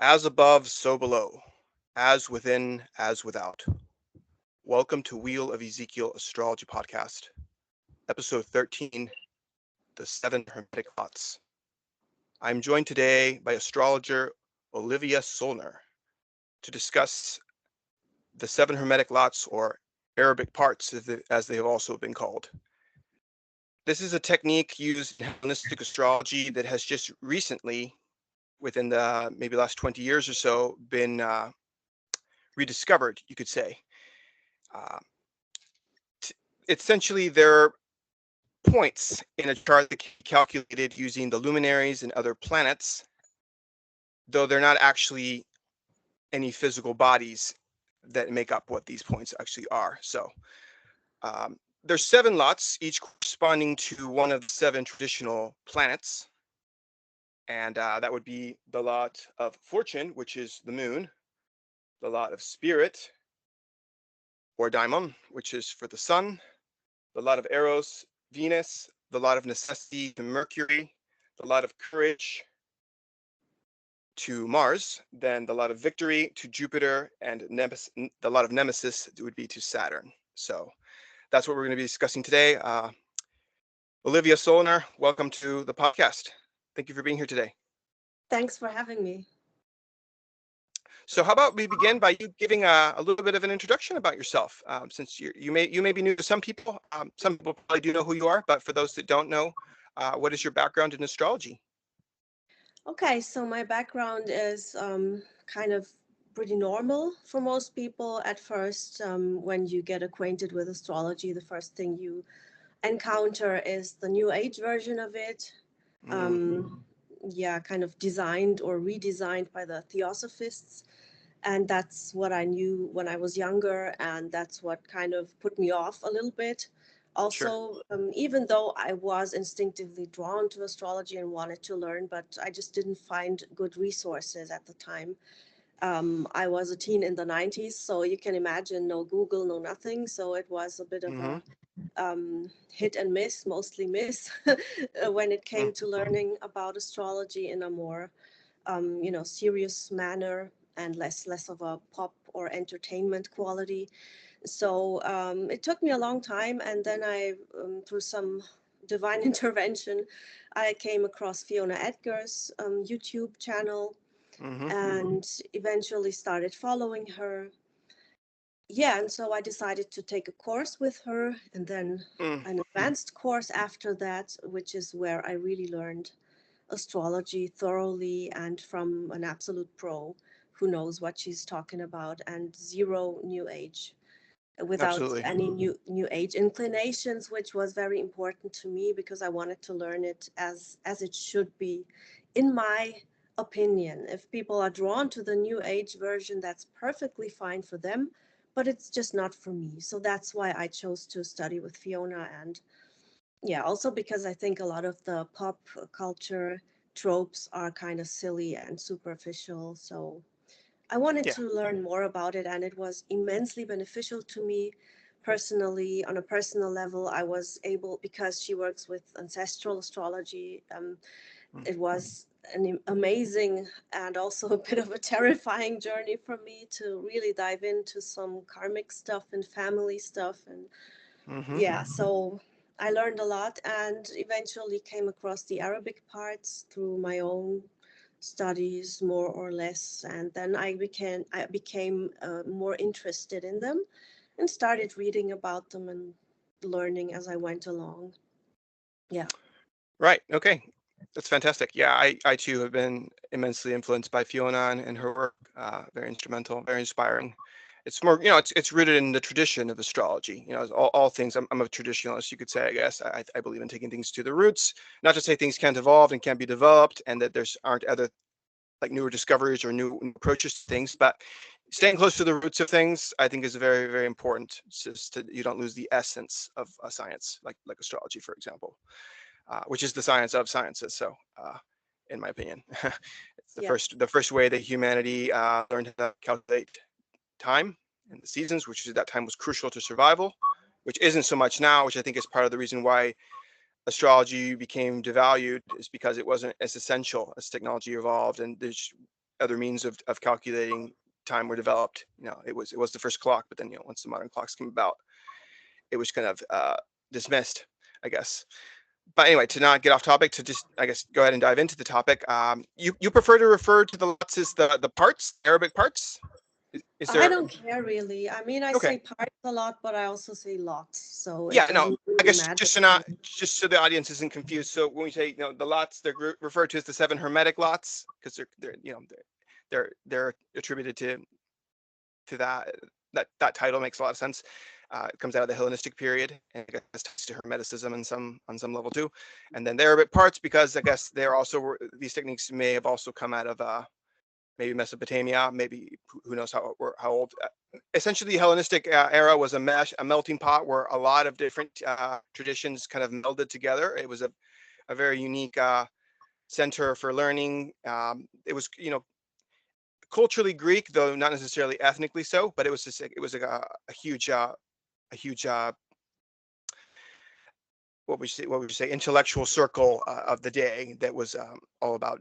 As above, so below, as within, as without. Welcome to Wheel of Ezekiel Astrology Podcast, episode 13, The Seven Hermetic Lots. I'm joined today by astrologer Olivia Solner to discuss the seven Hermetic Lots, or Arabic parts, as they have also been called. This is a technique used in Hellenistic astrology that has just recently, within the maybe last 20 years or so, been rediscovered, you could say. Uh, Essentially, there are points in a chart that can be calculated using the luminaries and other planets, though they're not actually any physical bodies that make up what these points actually are. So there's seven lots, each corresponding to one of the seven traditional planets. And that would be the lot of fortune, which is the moon, the lot of spirit, or daimon, which is for the sun, the lot of eros, Venus, the lot of necessity to Mercury, the lot of courage to Mars, then the lot of victory to Jupiter, and the lot of nemesis would be to Saturn. So that's what we're going to be discussing today. Olivia Solner, welcome to the podcast. Thank you for being here today. Thanks for having me. So how about we begin by you giving a little bit of an introduction about yourself, since you may be new to some people. Some people probably do know who you are, but for those that don't know, what is your background in astrology? Okay, so my background is kind of pretty normal for most people. At first, when you get acquainted with astrology, the first thing you encounter is the New Age version of it. Um, yeah, kind of designed or redesigned by the Theosophists. And that's what I knew when I was younger, and that's what kind of put me off a little bit. Sure. Also, even though I was instinctively drawn to astrology and wanted to learn, but I just didn't find good resources at the time. I was a teen in the 90s, so you can imagine no Google, no nothing. So it was a bit of Mm-hmm. a hit and miss, mostly miss, when it came to learning about astrology in a more serious manner and less of a pop or entertainment quality. So it took me a long time, and then through some divine intervention, I came across Fiona Edgar's YouTube channel Mm-hmm. and eventually started following her. Yeah, and so I decided to take a course with her, and then Mm. an advanced course after that, which is where I really learned astrology thoroughly and from an absolute pro who knows what she's talking about, and zero new age, without Absolutely. any new age inclinations, which was very important to me because I wanted to learn it as it should be, in my opinion. If people are drawn to the new age version, that's perfectly fine for them, but it's just not for me. So that's why I chose to study with Fiona. And yeah, also because I think a lot of the pop culture tropes are kind of silly and superficial. So I wanted Yeah. to learn more about it, and it was immensely beneficial to me personally. On a personal level, I was able, because she works with ancestral astrology, Mm. it was an amazing and also a bit of a terrifying journey for me to really dive into some karmic stuff and family stuff. And Mm-hmm. yeah, so I learned a lot and eventually came across the Arabic parts through my own studies, more or less, and then I became more interested in them and started reading about them and learning as I went along. Yeah. Right. Okay. That's fantastic. Yeah, I too have been immensely influenced by Fiona and her work. Very instrumental, very inspiring. It's more, it's rooted in the tradition of astrology. All things. I'm a traditionalist, you could say. I guess I believe in taking things to the roots. Not to say things can't evolve and can't be developed, and that there's aren't other like newer discoveries or new approaches to things, but staying close to the roots of things, I think, is very, very important. It's just you don't lose the essence of a science like astrology, for example, which is the science of sciences. So, in my opinion, it's the Yeah. first way that humanity learned how to calculate time and the seasons, which is that time was crucial to survival, which isn't so much now, which I think is part of the reason why astrology became devalued, is because it wasn't as essential as technology evolved, and there's other means of calculating time were developed. It was the first clock, but then once the modern clocks came about, it was kind of dismissed, I guess. But anyway, to not get off topic, to just, I guess, go ahead and dive into the topic. You prefer to refer to the lots as the parts, Arabic parts? Is I there? don't care really. I mean, I Okay. say parts a lot, but I also say lots, so it Yeah, no, doesn't I really guess matter just so to not me. just so the audience isn't confused. So when we say the lots, they're referred to as the seven Hermetic lots because they're attributed to that title. Makes a lot of sense. It comes out of the Hellenistic period, and I guess ties to Hermeticism on some level too. And then the Arabic parts, because I guess they're also, these techniques may have also come out of maybe Mesopotamia, maybe who knows how old. Essentially, the Hellenistic era was a melting pot where a lot of different traditions kind of melded together. It was a very unique center for learning. It was culturally Greek, though not necessarily ethnically so, but it was like a huge what would you say intellectual circle of the day that was all about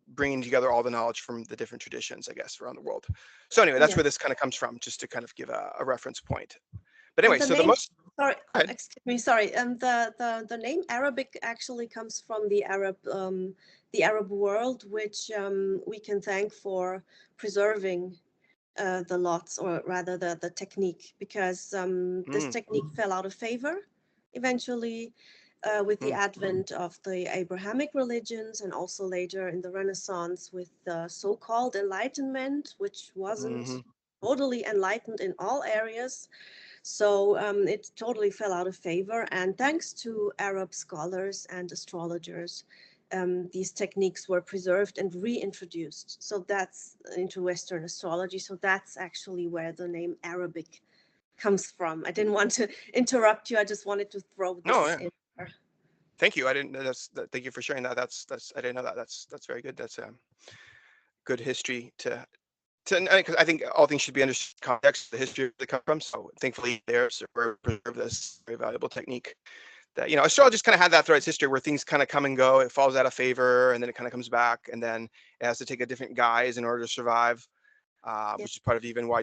bringing together all the knowledge from the different traditions, I guess, around the world. So anyway, that's Yeah. where this kind of comes from, just to kind of give a reference point. But And anyway, the so the name, most sorry, go ahead. excuse me, sorry. The name Arabic actually comes from the Arab world, which we can thank for preserving the lots, or rather the technique, because this Mm, technique fell out of favor eventually with the mm, advent of the Abrahamic religions, and also later in the Renaissance with the so-called Enlightenment, which mm-hmm, wasn't totally enlightened in all areas. So it totally fell out of favor. And thanks to Arab scholars and astrologers, these techniques were preserved and reintroduced. So that's into Western astrology. So that's actually where the name Arabic comes from. I didn't want to interrupt you. I just wanted to throw no, this yeah, in there. thank you. I didn't Thank you for sharing that. That's I didn't know that. That's very good. That's good history to because I think all things should be understood in context, the history they come from. So thankfully there's preserve this very valuable technique that astrology just kind of had that throughout its history, where things kind of come and go. It falls out of favor, and then it kind of comes back, and then it has to take a different guise in order to survive, Yeah. which is part of even why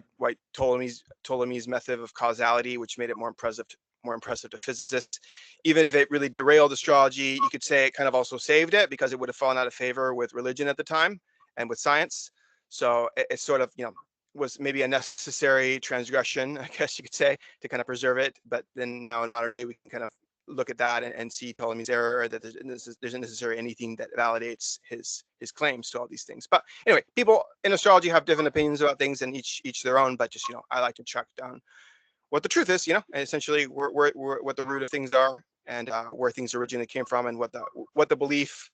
Ptolemy's method of causality, which made it more impressive to physicists. Even if it really derailed astrology, you could say it kind of also saved it, because it would have fallen out of favor with religion at the time and with science. So it sort of was maybe a necessary transgression, I guess you could say, to kind of preserve it. But then now in modern day, we can kind of look at that and see Ptolemy's error, that there's isn't necessarily anything that validates his claims to all these things. But anyway, people in astrology have different opinions about things, and each their own. But just I like to track down what the truth is, and essentially what the root of things are, and where things originally came from, and what the belief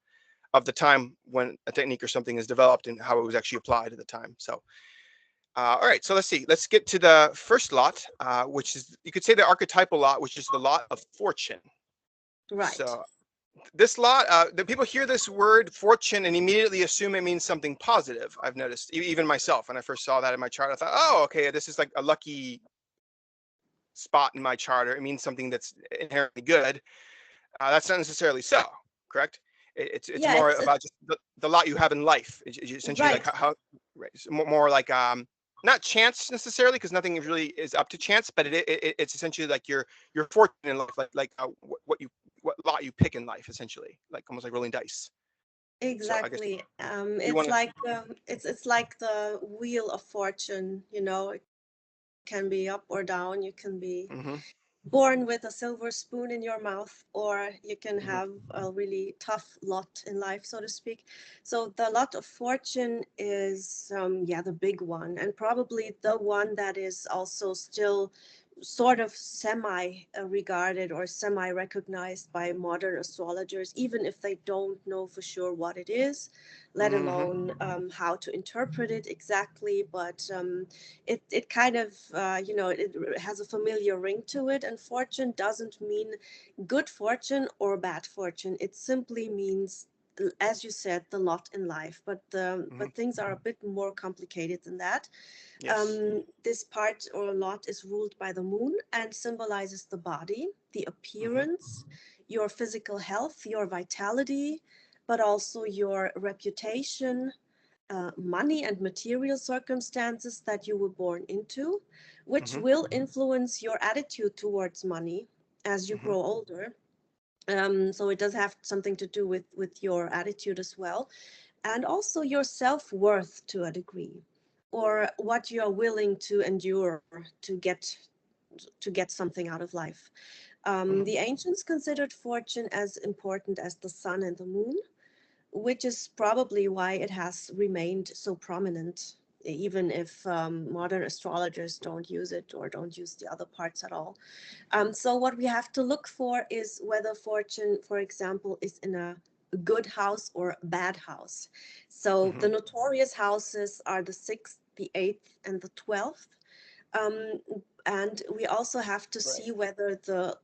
of the time when a technique or something is developed, and how it was actually applied at the time. So all right, so let's see. Let's get to the first lot, which is, you could say, the archetypal lot, which is the lot of fortune. Right. So this lot, the people hear this word fortune and immediately assume it means something positive. I've noticed, even myself, when I first saw that in my chart, I thought, oh, okay, this is like a lucky spot in my chart, or it means something that's inherently good. That's not necessarily so, correct? It's Yeah, more it's about just the lot you have in life. It's essentially like right. right, it's more like not chance necessarily, because nothing really is up to chance, but it's essentially like your fortune in life, like what lot you pick in life, essentially, like almost like rolling dice. So I guess Exactly. you It's want to. like it's like the wheel of fortune, it can be up or down. You can be Mm-hmm, born with a silver spoon in your mouth, or you can mm-hmm, have a really tough lot in life, so to speak. So the lot of fortune is, yeah, the big one, and probably the one that is also still sort of semi regarded or semi recognized by modern astrologers, even if they don't know for sure what it is, let mm-hmm, alone how to interpret it exactly. But it kind of it has a familiar ring to it, and fortune doesn't mean good fortune or bad fortune. It simply means, as you said, the lot in life. mm-hmm. But things are a bit more complicated than that. Yes. This part or lot is ruled by the moon and symbolizes the body, the Mm-hmm, appearance, your physical health, your vitality, but also your reputation, money and material circumstances that you were born into, which Hmm. will influence your attitude towards money as you Hmm. grow older. So it does have something to do with your attitude as well, and also your self-worth to a degree, or what you're willing to endure to get something out of life. Hmm. The ancients considered fortune as important as the sun and the moon, which is probably why it has remained so prominent, even if modern astrologers don't use it or don't use the other parts at all. So what we have to look for is whether fortune, for example, is in a good house or a bad house. So Hmm. the notorious houses are the sixth, the eighth, and the 12th. Um, and we also have to Right. see whether the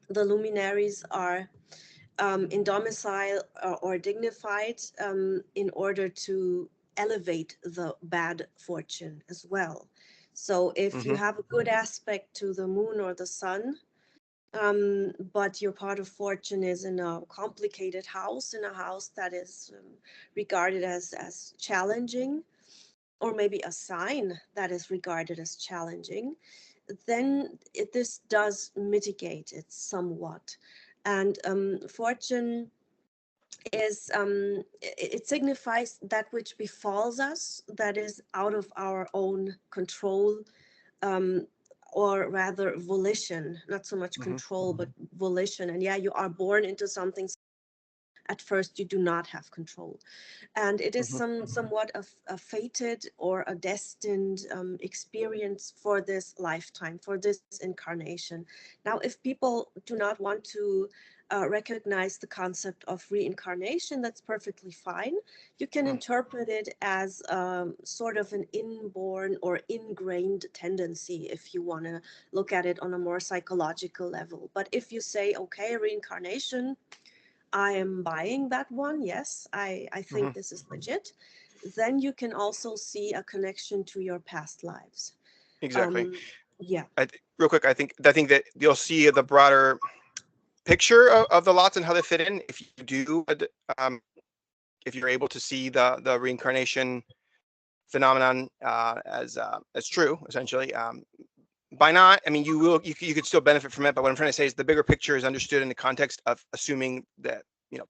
luminaries are in domicile or dignified in order to elevate the bad fortune as well. So if you Hmm. have a good aspect to the moon or the sun, but your part of fortune is in a complicated house, in a house that is regarded as challenging, or maybe a sign that is regarded as challenging, then this does mitigate it somewhat. And fortune is it signifies that which befalls us that is out of our own control, um, or rather volition, not so much Hmm. control but volition. And yeah, you are born into something at first you do not have control, and it is Hmm. somewhat a fated or a destined experience for this lifetime, for this incarnation. Now, if people do not want to recognize the concept of reincarnation, that's perfectly fine. You can interpret it as sort of an inborn or ingrained tendency if you want to look at it on a more psychological level. But if you say, okay, reincarnation, I am buying that one. Yes, I Hmm. think this is legit. Then you can also see a connection to your past lives. Exactly. Um, yeah. Real quick, I think that you'll see the broader picture of the lots and how they fit in if you do, um, if you're able to see the reincarnation phenomenon as true, essentially. By not, I mean you could still benefit from it, but what I'm trying to say is the bigger picture is understood in the context of assuming that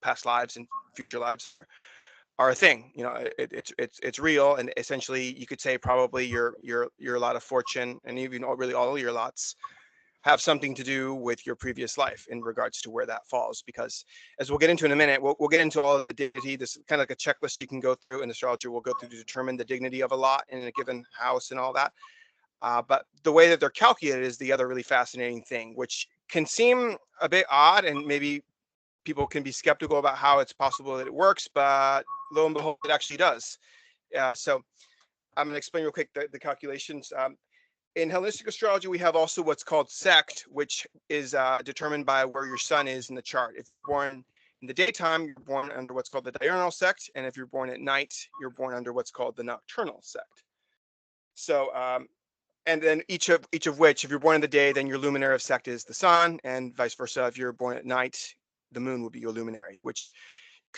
past lives and future lives are a thing. It's real, and essentially you could say probably your lot of fortune, and even really all of your lots have something to do with your previous life in regards to where that falls. Because as we'll get into in a minute, we'll get into all of the dignity. This is kind of like a checklist you can go through in astrology. We'll go through to determine the dignity of a lot in a given house and all that. But the way that they're calculated is the other really fascinating thing, which can seem a bit odd, and maybe people can be skeptical about how it's possible that it works, but lo and behold, it actually does. So I'm going to explain real quick the calculations. In Hellenistic astrology, we have also what's called sect, which is determined by where your sun is in the chart. If you're born in the daytime, you're born under what's called the diurnal sect, and if you're born at night, you're born under what's called the nocturnal sect. So, and then each of which, if you're born in the day, then your luminary of sect is the sun, and vice versa. If you're born at night, the moon will be your luminary, which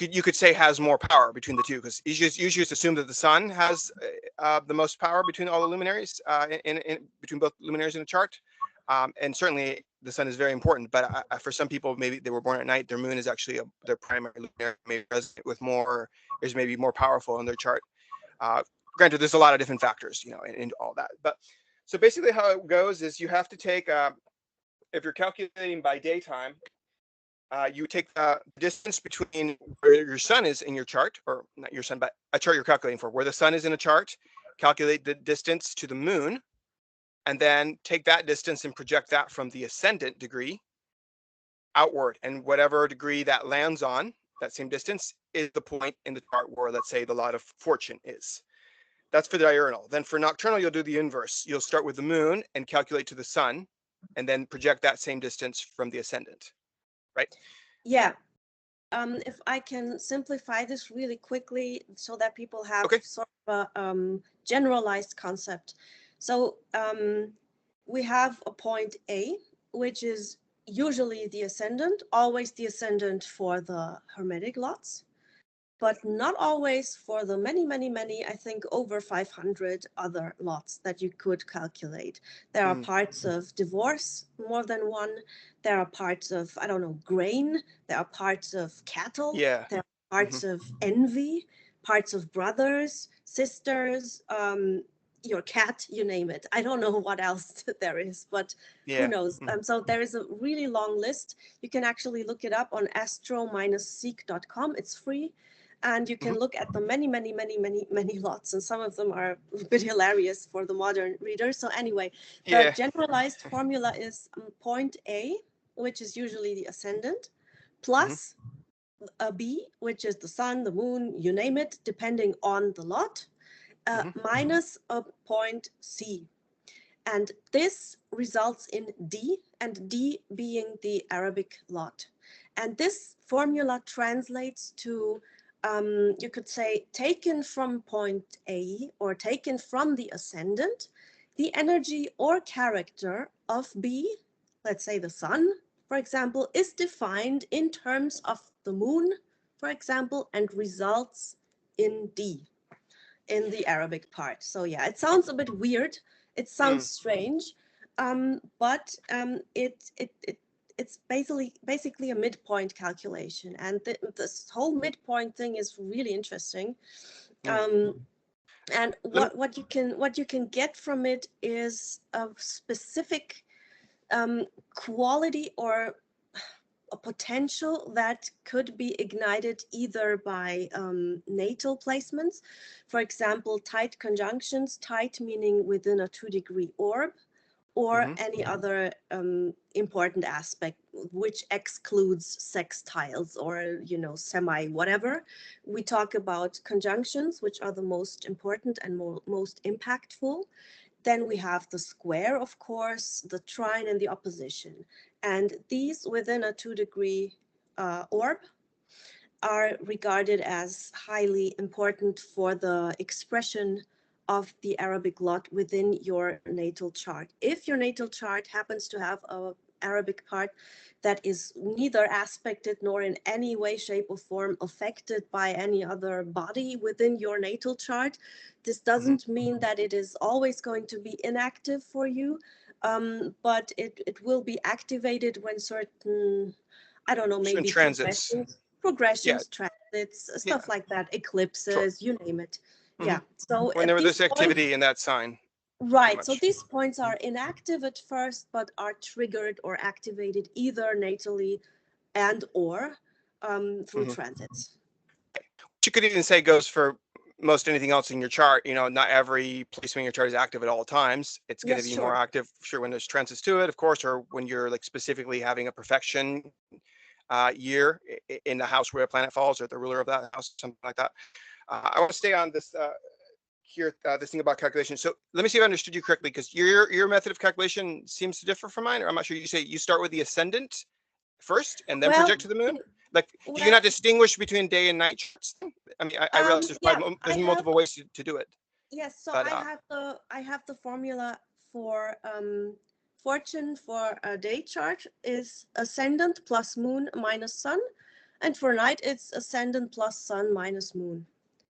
you could say has more power between the two, because you just assume that the sun has the most power between all the luminaries between both luminaries in a chart, and certainly the sun is very important. But for some people, maybe they were born at night, their moon is actually their primary luminary, maybe resonant with more, is maybe more powerful in their chart. Granted, there's a lot of different factors, in all that. But so basically, how it goes is you have to take if you're calculating by daytime, you take the distance between where your sun is in your chart, or not your sun, but a chart you're calculating for, where the sun is in a chart, calculate the distance to the moon, and then take that distance and project that from the ascendant degree outward. And whatever degree that lands on, that same distance, is the point in the chart where, let's say, the lot of fortune is. That's for the diurnal. Then for nocturnal, you'll do the inverse. You'll start with the moon and calculate to the sun, and then project that same distance from the ascendant, right? Yeah. If I can simplify this really quickly so that people have Okay. sort of a generalized concept. So we have a point A, which is usually the ascendant, always the ascendant for the Hermetic lots. but not always for the many, I think over 500 other lots that you could calculate. There are parts of divorce, more than one. There are parts of, I don't know, grain. There are parts of cattle. Yeah. There are parts of envy, parts of brothers, sisters, your cat, you name it. I don't know what else there is, but who Yeah. knows? So there is a really long list. You can actually look it up on astro-seek.com. It's free. And you can look at the many lots, and some of them are a bit hilarious for the modern reader. So anyway, the Yeah. generalized formula is point A, which is usually the ascendant, plus a B, which is the sun, the moon, you name it, depending on the lot, minus a point C. And this results in D, and D being the Arabic lot. And this formula translates to, you could say, taken from point A or taken from the ascendant, the energy or character of B, let's say the sun, for example, is defined in terms of the moon, for example, and results in D in the Arabic part. So yeah, it sounds a bit weird. It sounds strange, but it's basically a midpoint calculation, and this whole midpoint thing is really interesting. And Let me, what you can get from it is a specific quality or a potential that could be ignited either by natal placements, for example, tight conjunctions, tight meaning within a 2-degree orb, or any other important aspect which excludes sextiles or, you know, semi whatever. We talk about conjunctions, which are the most important and most impactful. Then we have the square, of course, the trine, and the opposition. And these within a 2-degree orb are regarded as highly important for the expression of the Arabic lot within your natal chart. If your natal chart happens to have an Arabic part that is neither aspected nor in any way, shape, or form affected by any other body within your natal chart, this doesn't mean that it is always going to be inactive for you, but it will be activated when certain, I don't know, certain maybe transits. Yeah. transits, Yeah. stuff like that, Sure. eclipses, you name it. Yeah. So When at there was these this points, activity in that sign, pretty right. So much. these points are inactive at first, but are triggered or activated either natally and or through transits. Which you could even say goes for most anything else in your chart. You know, not every placement in your chart is active at all times. It's going to Yes, be more sure. active, sure, when there's transits to it, of course, or when you're like specifically having a perfection year in the house where a planet falls, or the ruler of that house, something like that. I want to stay on this here, this thing about calculation. So let me see if I understood you correctly, because your method of calculation seems to differ from mine, or I'm not sure. You say you start with the ascendant first and then Well, project to the moon. Like, do you well, not distinguish between day and night charts? I mean, I realize there's yeah, probably I there's have, multiple ways to do it, yes, so but I have the formula for fortune for a day chart is ascendant plus moon minus sun, and for night it's ascendant plus sun minus moon.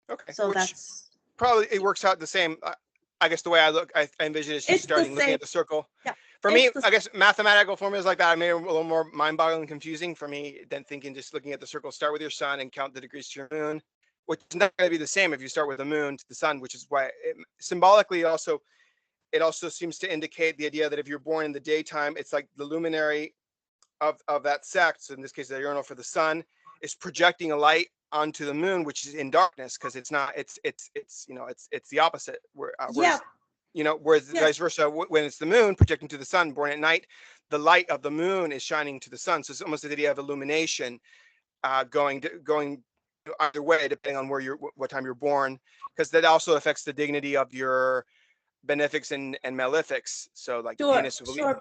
okay, So which that's, probably it works out the same. I guess the way I envision is just it's the starting looking same. at the circle. Yeah, For me, it's the I guess mathematical formulas like that I made a little more mind-boggling, confusing for me than thinking just looking at the circle. Start with your sun and count the degrees to your moon, which is not going to be the same if you start with the moon to the sun, which is why symbolically also it also seems to indicate the idea that if you're born in the daytime, it's like the luminary of that sect, so in this case the urinal for the sun, is projecting a light onto the moon, which is in darkness, because it's not it's you know it's the opposite, yeah, whereas whereas yes, vice versa, when it's the moon projecting to the sun, born at night, the light of the moon is shining to the sun. So it's almost the idea of illumination, going either way depending on where what time you're born, because that also affects the dignity of your benefics and malefics. So like sure, Venus, sure.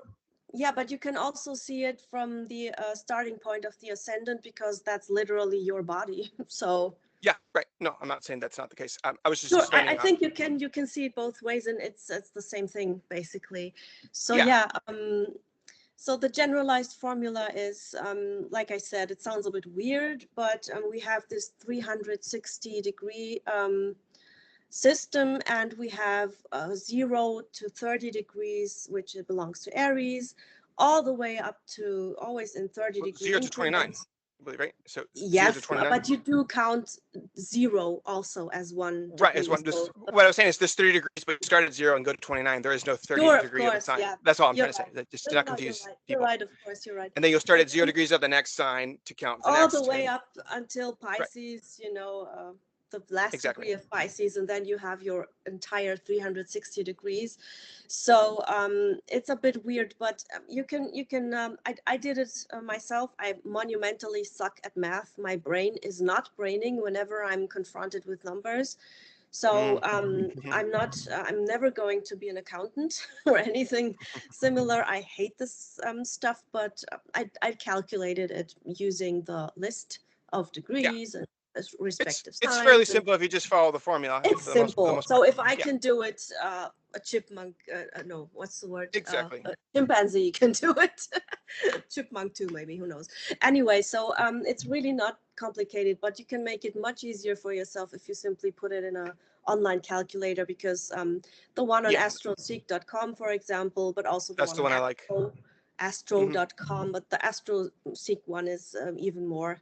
Yeah, but you can also see it from the starting point of the ascendant, because that's literally your body. So yeah, right. No, I'm not saying that's not the case. I was just sure, explaining. I think you can see it both ways, and it's the same thing basically. So Yeah. yeah, So the generalized formula is, like I said, it sounds a bit weird, but we have this 360-degree system, and we have 0 to 30 degrees, which it belongs to Aries, all the way up to always in 30-degree 0 to 29, increments. I believe, right? So 0 to Yes, 29. but you do count 0 also as 1 Right, is degree. what I'm just So what I was saying is this 30 degrees, but start at 0 and go to 29. There is no 30 sure, of degree of a course, sign. yeah, That's all I'm you're trying to say. right. That just No, to no, not no, you're confuse right. You're people. right, of course, you're right. And then you'll start And at 0 degrees of the next sign to count the all the next. way And up until right, Pisces, the last exactly. degree of Pisces, and then you have your entire 360 degrees. So it's a bit weird, but I did it myself. I monumentally suck at math. My brain is not braining whenever I'm confronted with numbers. So I'm never going to be an accountant or anything similar. I hate this stuff, but I calculated it using the list of Yeah, degrees and respective it's fairly signs, and simple if you just follow the formula it's for the simple. most So part. if I Yeah, can do it, a chipmunk, no, what's the word? exactly. A chimpanzee can do it. Chipmunk too, maybe, who knows? Anyway, so it's really not complicated, but you can make it much easier for yourself if you simply put it in a online calculator, because the one on Yeah, astroseek.com, for example, but also the that's one the on one I like. Hmm. astro.com, but the astroseek one is even more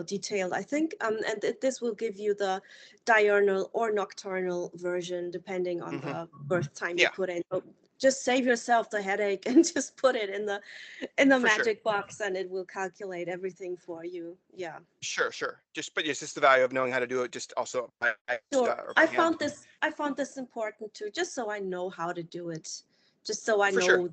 detailed, I think, and this will give you the diurnal or nocturnal version depending on Hmm. the birth time you Yeah, put in. So just save yourself the headache and just put it in the for sure. magic box, and it will calculate everything for you. Yeah, Sure. Just, but yes, just the value of knowing how to do it, just also sure. or I by hand. found this important too, just so I know how to do it, just so I For sure.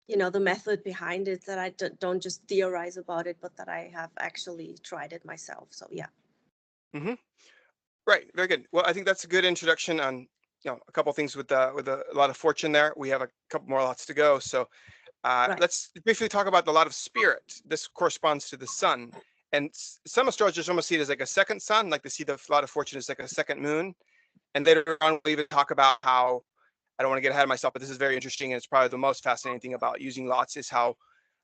know the method behind it, that I don't just theorize about it, but that I have actually tried it myself. So yeah. Hmm. Right. Very good. Well, I think that's a good introduction on a couple things with a lot of fortune there. We have a couple more lots to go. So Right. let's briefly talk about the lot of spirit. This corresponds to the sun. And some astrologers almost see it as like a second sun, like they see the lot of fortune as like a second moon. And later on, we'll even talk about how, I don't want to get ahead of myself, but this is very interesting. And it's probably the most fascinating thing about using lots is how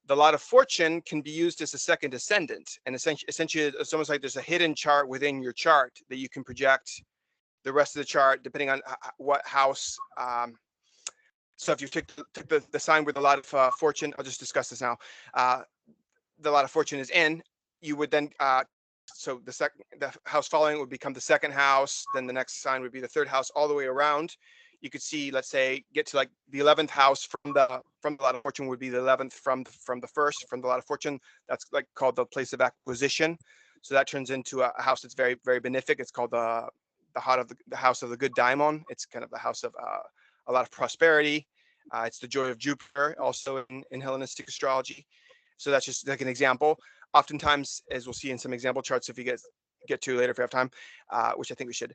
the lot of fortune can be used as a second ascendant. And essentially, it's almost like there's a hidden chart within your chart that you can project the rest of the chart depending on what house. So if you took the sign with a lot of fortune, I'll just discuss this now. Uh, the lot of fortune is in, you would then so the house following would become the second house, then the next sign would be the third house, all the way around. You could see, let's say, get to like the 11th house from the lot of fortune would be the 11th from the first, from the lot of fortune. That's like called the place of acquisition. So that turns into a house that's very very benefic. It's called the house of the good daimon. It's kind of the house of a lot of prosperity. It's the joy of Jupiter, also in Hellenistic astrology. So that's just like an example. Oftentimes, as we'll see in some example charts, if you get to later if we have time, which I think we should,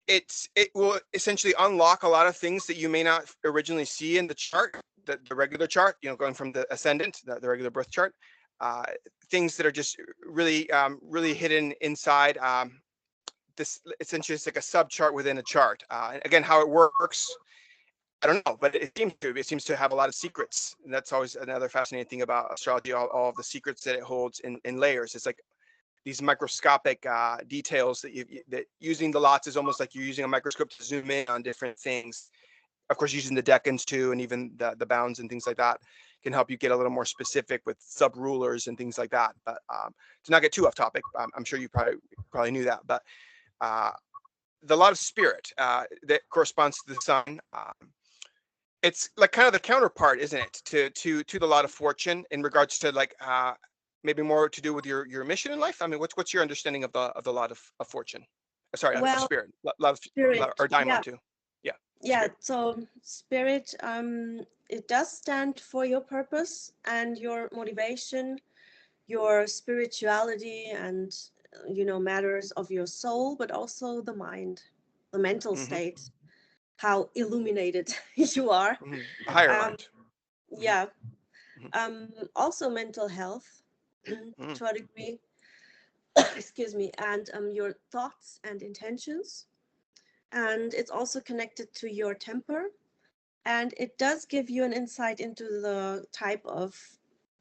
it will essentially unlock a lot of things that you may not originally see in the chart, the regular chart, going from the ascendant, the regular birth chart, uh, things that are just really hidden inside. This essentially is like a sub chart within a chart. And again, how it works, I don't know, but it seems to have a lot of secrets. And that's always another fascinating thing about astrology, all of the secrets that it holds in layers. It's like these microscopic details that using the lots is almost like you're using a microscope to zoom in on different things. Of course, using the decans too, and even the bounds and things like that can help you get a little more specific with sub rulers and things like that. But to not get too off topic, I'm sure you probably knew that. But uh, the lot of spirit that corresponds to the sun. It's like kind of the counterpart, isn't it, to the lot of fortune in regards to like maybe more to do with your mission in life. I mean, what's your understanding of the lot of fortune? Sorry, of Well, spirit, lot of spirit, or yeah, daimon too. Yeah, yeah. spirit. So spirit, it does stand for your purpose and your motivation, your spirituality, and matters of your soul, but also the mind, the mental Hmm. state, how illuminated you are. Hmm. A higher Um, mind. Hmm. yeah. Hmm. Also mental health Hmm. to a degree, excuse me, and your thoughts and intentions. And it's also connected to your temper And it does give you an insight into the type of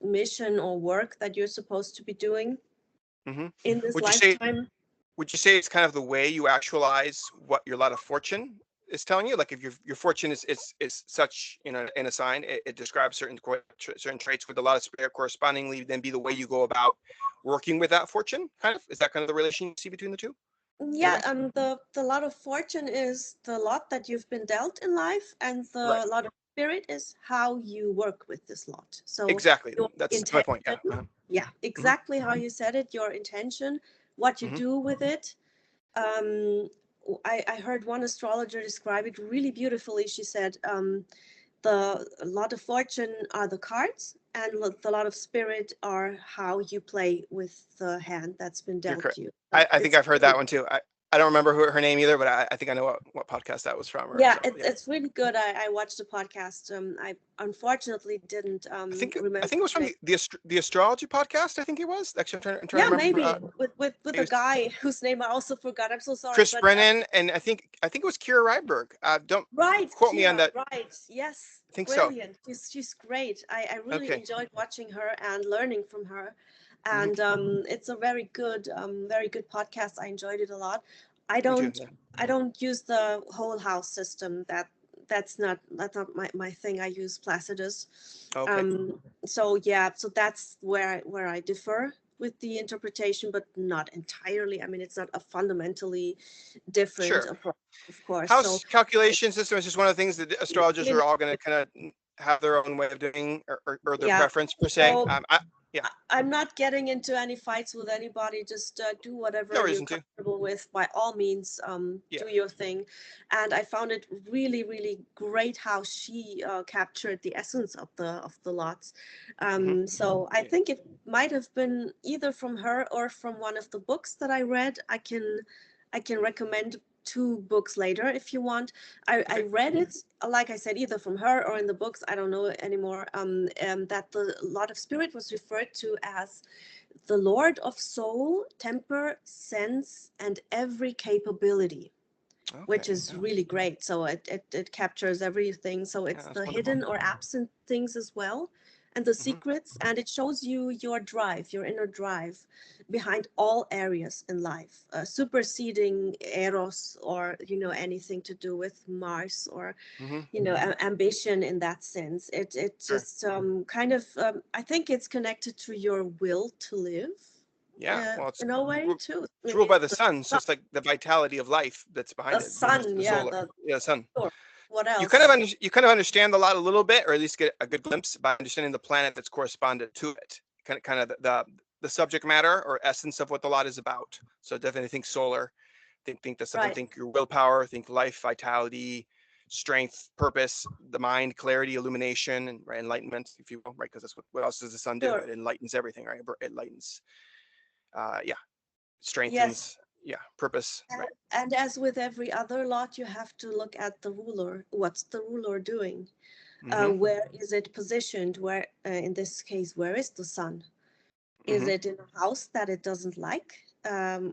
mission or work that you're supposed to be doing Hmm. in this Would you say lifetime. would you say it's kind of the way you actualize what your lot of fortune is telling you? Like if your fortune is such, in a sign, it describes certain traits with a lot of spirit correspondingly, then be the way you go about working with that fortune. Kind of, is that kind of the relation you see between the two in a Yeah, way? the lot of fortune is the lot that you've been dealt in life, and Right. the lot of spirit is how you work with this lot. So Exactly. your That's my point. Yeah. intention, yeah, Hmm. exactly how you said it, your intention, what you Hmm. do with it. Um, I heard one astrologer describe it really beautifully. She said, the lot of fortune are the cards, and the lot of spirit are how you play with the hand that's been You're dealt correct. you. So I think it's I've heard that one too. I don't remember her name either, but I think I know what podcast that was from. Or yeah, so yeah. it's really good. I watched the podcast. I unfortunately didn't I remember think it was the from name. the astrology podcast. I think it was. Actually, I'm trying to Yeah, remember. maybe with It a was guy whose name I also forgot. I'm so sorry, Chris but Brennan, and I think it was Kira Ryberg. Don't right, quote me on Kira, that. right, yes, I think so. brilliant. She's great. I really Okay. enjoyed watching her and learning from her, Hmm. and it's a very good podcast. I enjoyed it a lot. I Me too. don't Yeah. I don't use the whole house system. That's not my thing. I use Placidus. Okay. So yeah, so that's where I differ with the interpretation, but not entirely. I mean, it's not a fundamentally different Sure. approach, of course. So House calculation system is just one of the things that the astrologers you are know, all going to kind of have their own way of doing, or their yeah. preference per se. So Yeah. I'm not getting into any fights with anybody. Just do No whatever you're reason to. comfortable with. By all means, Yeah. do your thing. And I found it really, really great how she captured the essence of the lots. Hmm. So I Yeah. think it might have been either from her or from one of the books that I read. I can recommend two books later if you want. I Okay. read it, like I said, either from her or in the books, I don't know anymore, that the lot of spirit was referred to as the Lord of soul, temper, sense, and every capability, which Okay. is Yeah. really great. So it captures everything. So Yeah. it's That's the wonderful. hidden or absent things as well, and the Hmm. secrets, and it shows you your drive, your inner drive behind all areas in life, superseding Eros, or anything to do with Mars, or Hmm. ambition in that sense. It Sure. just kind of, I think it's connected to your will to live, Yeah. Well, in a way too. I it's mean, ruled by it's the sun, so it's like the vitality of life that's the behind it. sun, The yeah, solar. the Yeah, the sun. source. What You kind of else? you kind of understand the lot a little bit, or at least get a good glimpse by understanding the planet that's corresponded to it. Kind of the subject matter or essence of what the lot is about. So definitely think solar. Think the sun. Right, Think your willpower. Think life, vitality, strength, purpose, the mind, clarity, illumination, and right, enlightenment, if you will, right? Because that's what else does the sun do? sure. It enlightens everything, right? It lightens. Yeah, Yes. strengthens. Yeah, purpose, And, right? and as with every other lot, you have to look at the ruler. What's the ruler doing? Mm-hmm. Where is it positioned? Where, in this case, where is the sun? Is Mm-hmm. it in a house that it doesn't like,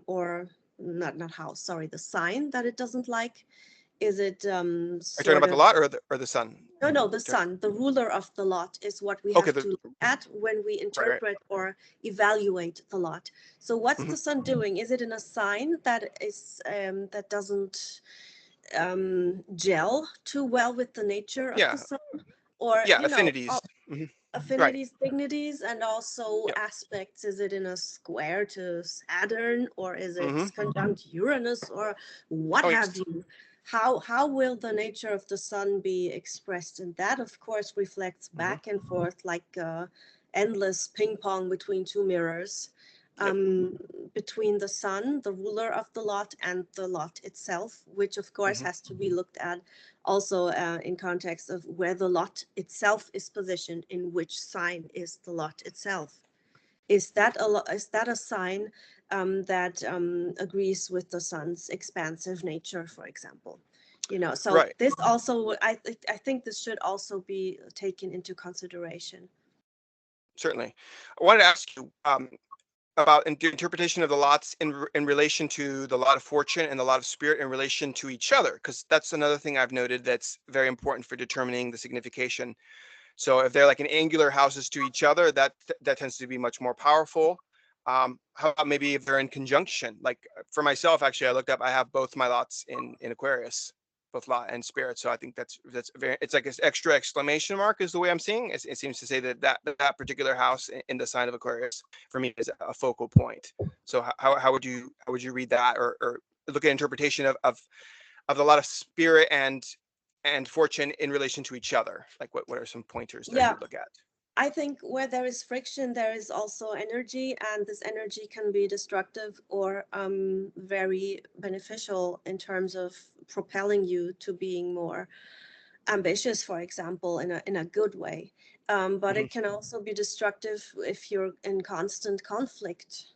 or not house? Sorry, the sign that it doesn't like. Is it Are you talking sort about the of lot or the sun? no, the sun, the ruler of the lot is what we Okay, have to look at when we right, right. interpret or evaluate the lot. So what's Mm-hmm. the sun doing? Is it in a sign that doesn't gel too well with the nature of the Yeah, sun, or yeah, affinities. Hmm. Right. affinities, dignities, and also Yep. aspects? Is it in a square to Saturn, or is it Hmm. conjunct Uranus, or what Oh have yes. you? How will the nature of the sun be expressed? And that, of course, reflects Hmm. back and forth like endless ping pong between two mirrors, Yep. um, between the sun, the ruler of the lot, and the lot itself, which of course Hmm. has to be looked at also in context of where the lot itself is positioned, in which sign is the lot itself. Is that a sign that agrees with the sun's expansive nature, for example? So Right. this also, I think this should also be taken into consideration. Certainly. I wanted to ask you. about interpretation of the lots in relation to the lot of fortune and the lot of spirit in relation to each other, because that's another thing I've noted that's very important for determining the signification. So if they're like in angular houses to each other, that tends to be much more powerful. How about maybe if they're in conjunction? Like for myself, actually, I looked up. I have both my lots in Aquarius, both lot and spirit. So I think that's very. It's like an extra exclamation mark is the way I'm seeing. It seems to say that particular house in the sign of Aquarius for me is a focal point. So how would you read that, or look at interpretation of the lot of spirit and fortune in relation to each other? Like what are some pointers there you Yeah, would look at? I think where there is friction, there is also energy, and this energy can be destructive or very beneficial in terms of propelling you to being more ambitious, for example, in a good way. But Hmm. it can also be destructive if you're in constant conflict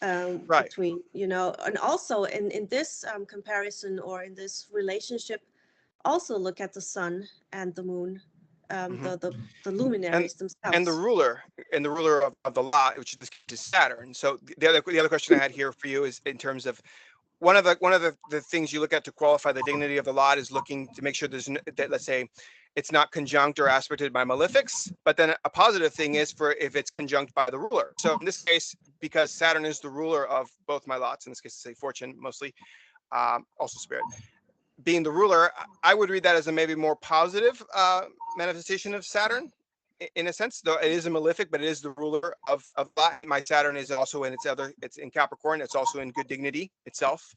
Right. between, and also in this comparison or in this relationship, also look at the sun and the moon, Hmm. the and luminaries and themselves. the ruler of the lot, which is Saturn. So the other question I had here for you is in terms of one of the things you look at to qualify the dignity of the lot is looking to make sure that, let's say, it's not conjunct or aspected by malefics. But then a positive thing is for if it's conjunct by the ruler. So in this case, because Saturn is the ruler of both my lots, in this case, say fortune mostly, also spirit, being the ruler, I would read that as a maybe more positive manifestation of Saturn, in a sense. Though it is a malefic, but it is the ruler of lot. My Saturn is also it's in Capricorn. It's also in good dignity itself.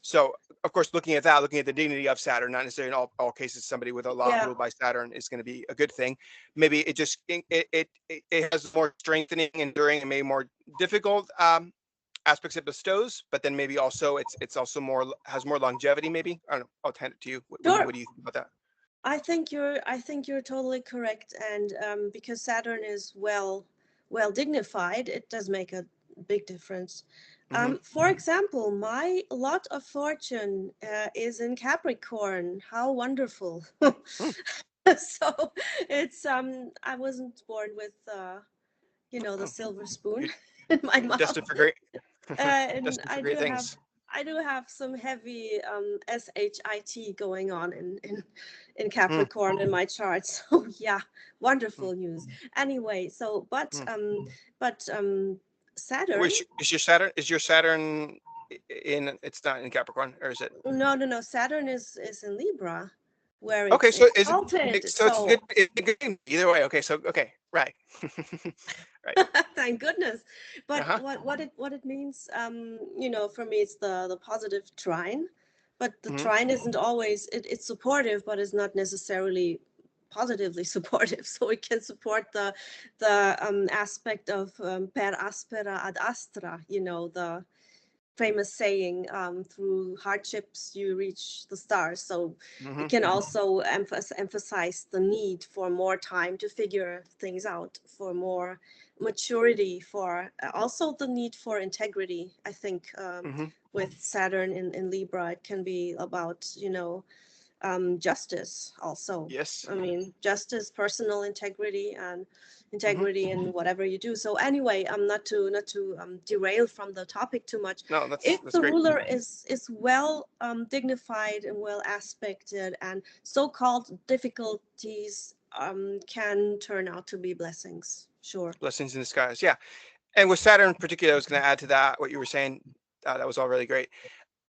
So, of course, looking at the dignity of Saturn, not necessarily in all cases, somebody with a lot Yeah, ruled by Saturn is going to be a good thing. Maybe it has more strengthening, enduring, and maybe more difficult aspects it bestows, but then maybe also it's also has more longevity. Maybe I don't know. I'll hand it to you. sure. What do you think about that? I think you're totally correct, and because Saturn is well dignified, it does make a big difference. Mm-hmm. For example, my lot of fortune is in Capricorn. How wonderful! Mm, So it's I wasn't born with the oh, silver spoon you're, in my you're mouth. destined for great, And destined for I great do have things. I do have some heavy shit going on in Mm, Capricorn in my chart. So yeah, mm, wonderful news. Anyway, so mm. but Saturn. Which is your Saturn in? It's not in Capricorn, or is it? No, Saturn is in Libra, where Okay, it's so is it? exalted. So it's So good. It's good either way. Okay, so okay, right, right. thank goodness. Uh But huh. what it means, for me, it's the positive trine. But the Hmm. trine isn't always it's supportive, but it's not necessarily positively supportive. So it can support the aspect of per aspera ad astra. The famous saying, through hardships you reach the stars. So Hmm. it can also emphasize the need for more time to figure things out, for more maturity, for also the need for integrity. I think Hmm. with Saturn in Libra, it can be about justice also. Yes. I mean, justice, personal integrity, and Hmm. integrity in whatever you do. So anyway, not to derail from the topic too much. No, If that's the great. ruler is well dignified and well aspected, and so-called difficulties can turn out to be blessings. Sure. Blessings in disguise. Yeah. And with Saturn in particular, I was going to add to that what you were saying. That was all really great.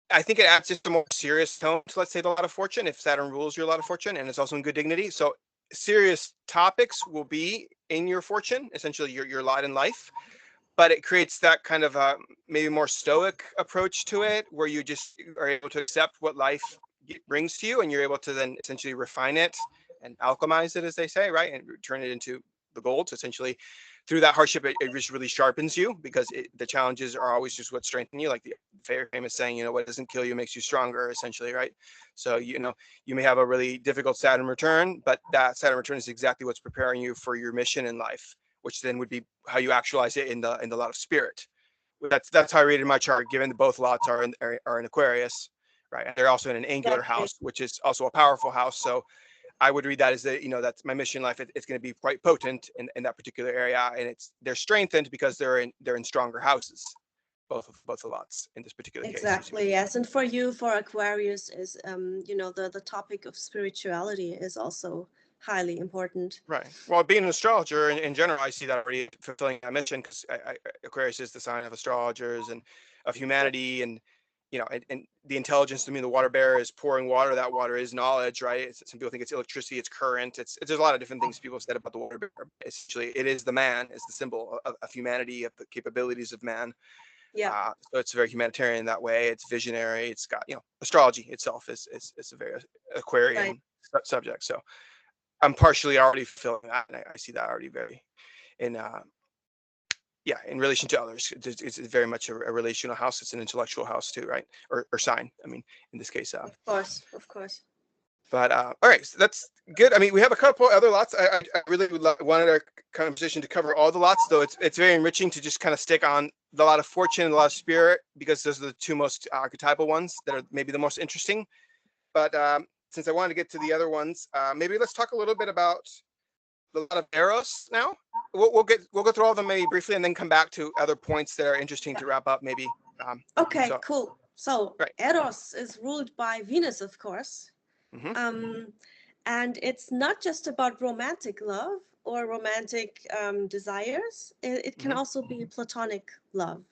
I think it adds just a more serious tone to, let's say, the lot of fortune. If Saturn rules your lot of fortune and it's also in good dignity, so serious topics will be in your fortune, essentially your lot in life. But it creates that kind of maybe more stoic approach to it, where you just are able to accept what life brings to you, and you're able to then essentially refine it and alchemize it, as they say, right, and turn it into the gold. So essentially, through that hardship, it just really sharpens you, because the challenges are always just what strengthen you. Like the very famous saying, what doesn't kill you makes you stronger, essentially, right? So you may have a really difficult Saturn return, but that Saturn return is exactly what's preparing you for your mission in life, which then would be how you actualize it in the lot of spirit. That's how I read in my chart, given that both lots are in Aquarius, right? And they're also in an angular Exactly. house, which is also a powerful house. So I would read that as that's my mission in life. It's going to be quite potent in that particular area, and they're strengthened because they're in stronger houses, both the lots in this particular case. Exactly, yes. And for you, for Aquarius, is the topic of spirituality is also highly important. Right. Well, being an astrologer in general, I see that already fulfilling that mission because Aquarius is the sign of astrologers and of humanity, and and the intelligence. To me, the water bearer is pouring water. That water is knowledge, right? Some people think it's electricity, it's current. There's a lot of different things people have said about the water bearer. Essentially, it is the man, is the symbol of humanity, of the capabilities of man. Yeah. So it's very humanitarian in that way. It's visionary. It's got astrology itself is a very Aquarian subject. So I'm partially already fulfilling that, and I see that already very in in relation to others. It's very much a relational house. It's an intellectual house too, right? Or sign. I mean, in this case. Of course, of course. But all right, so that's good. I mean, we have a couple other lots. I really wanted our conversation to cover all the lots, though it's very enriching to just kind of stick on the lot of fortune and the lot of spirit, because those are the two most archetypal ones that are maybe the most interesting. But since I wanted to get to the other ones, maybe let's talk a little bit about the lot of Eros now. We'll go through all of them maybe briefly, and then come back to other points that are interesting to wrap up maybe. Okay, cool. So right. Eros is ruled by Venus, of course. Mm-hmm. And it's not just about romantic love or romantic desires. It can also be platonic love,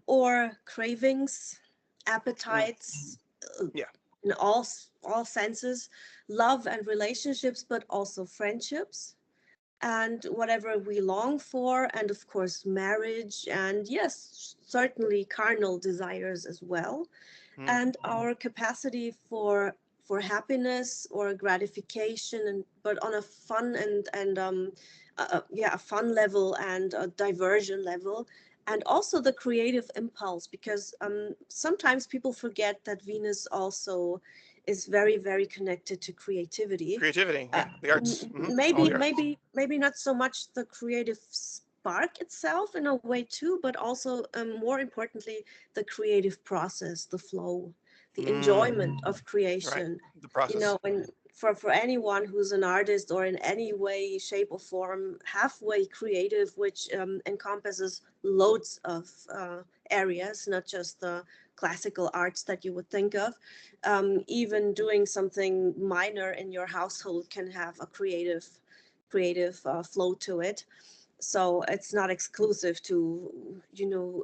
or cravings, appetites, in all senses, love and relationships, but also friendships, and whatever we long for, and of course marriage, and yes, certainly carnal desires as well, and our capacity for happiness or gratification, and but on a fun and a fun level and a diversion level, and also the creative impulse, because sometimes people forget that Venus also is very, very connected to creativity. The arts. Maybe not so much the creative spark itself in a way too, but also more importantly, the creative process, the flow, the enjoyment of creation. Right. The process. And for anyone who's an artist or in any way, shape or form halfway creative, which encompasses loads of areas, not just the classical arts that you would think of. Even doing something minor in your household can have a creative flow to it. So it's not exclusive to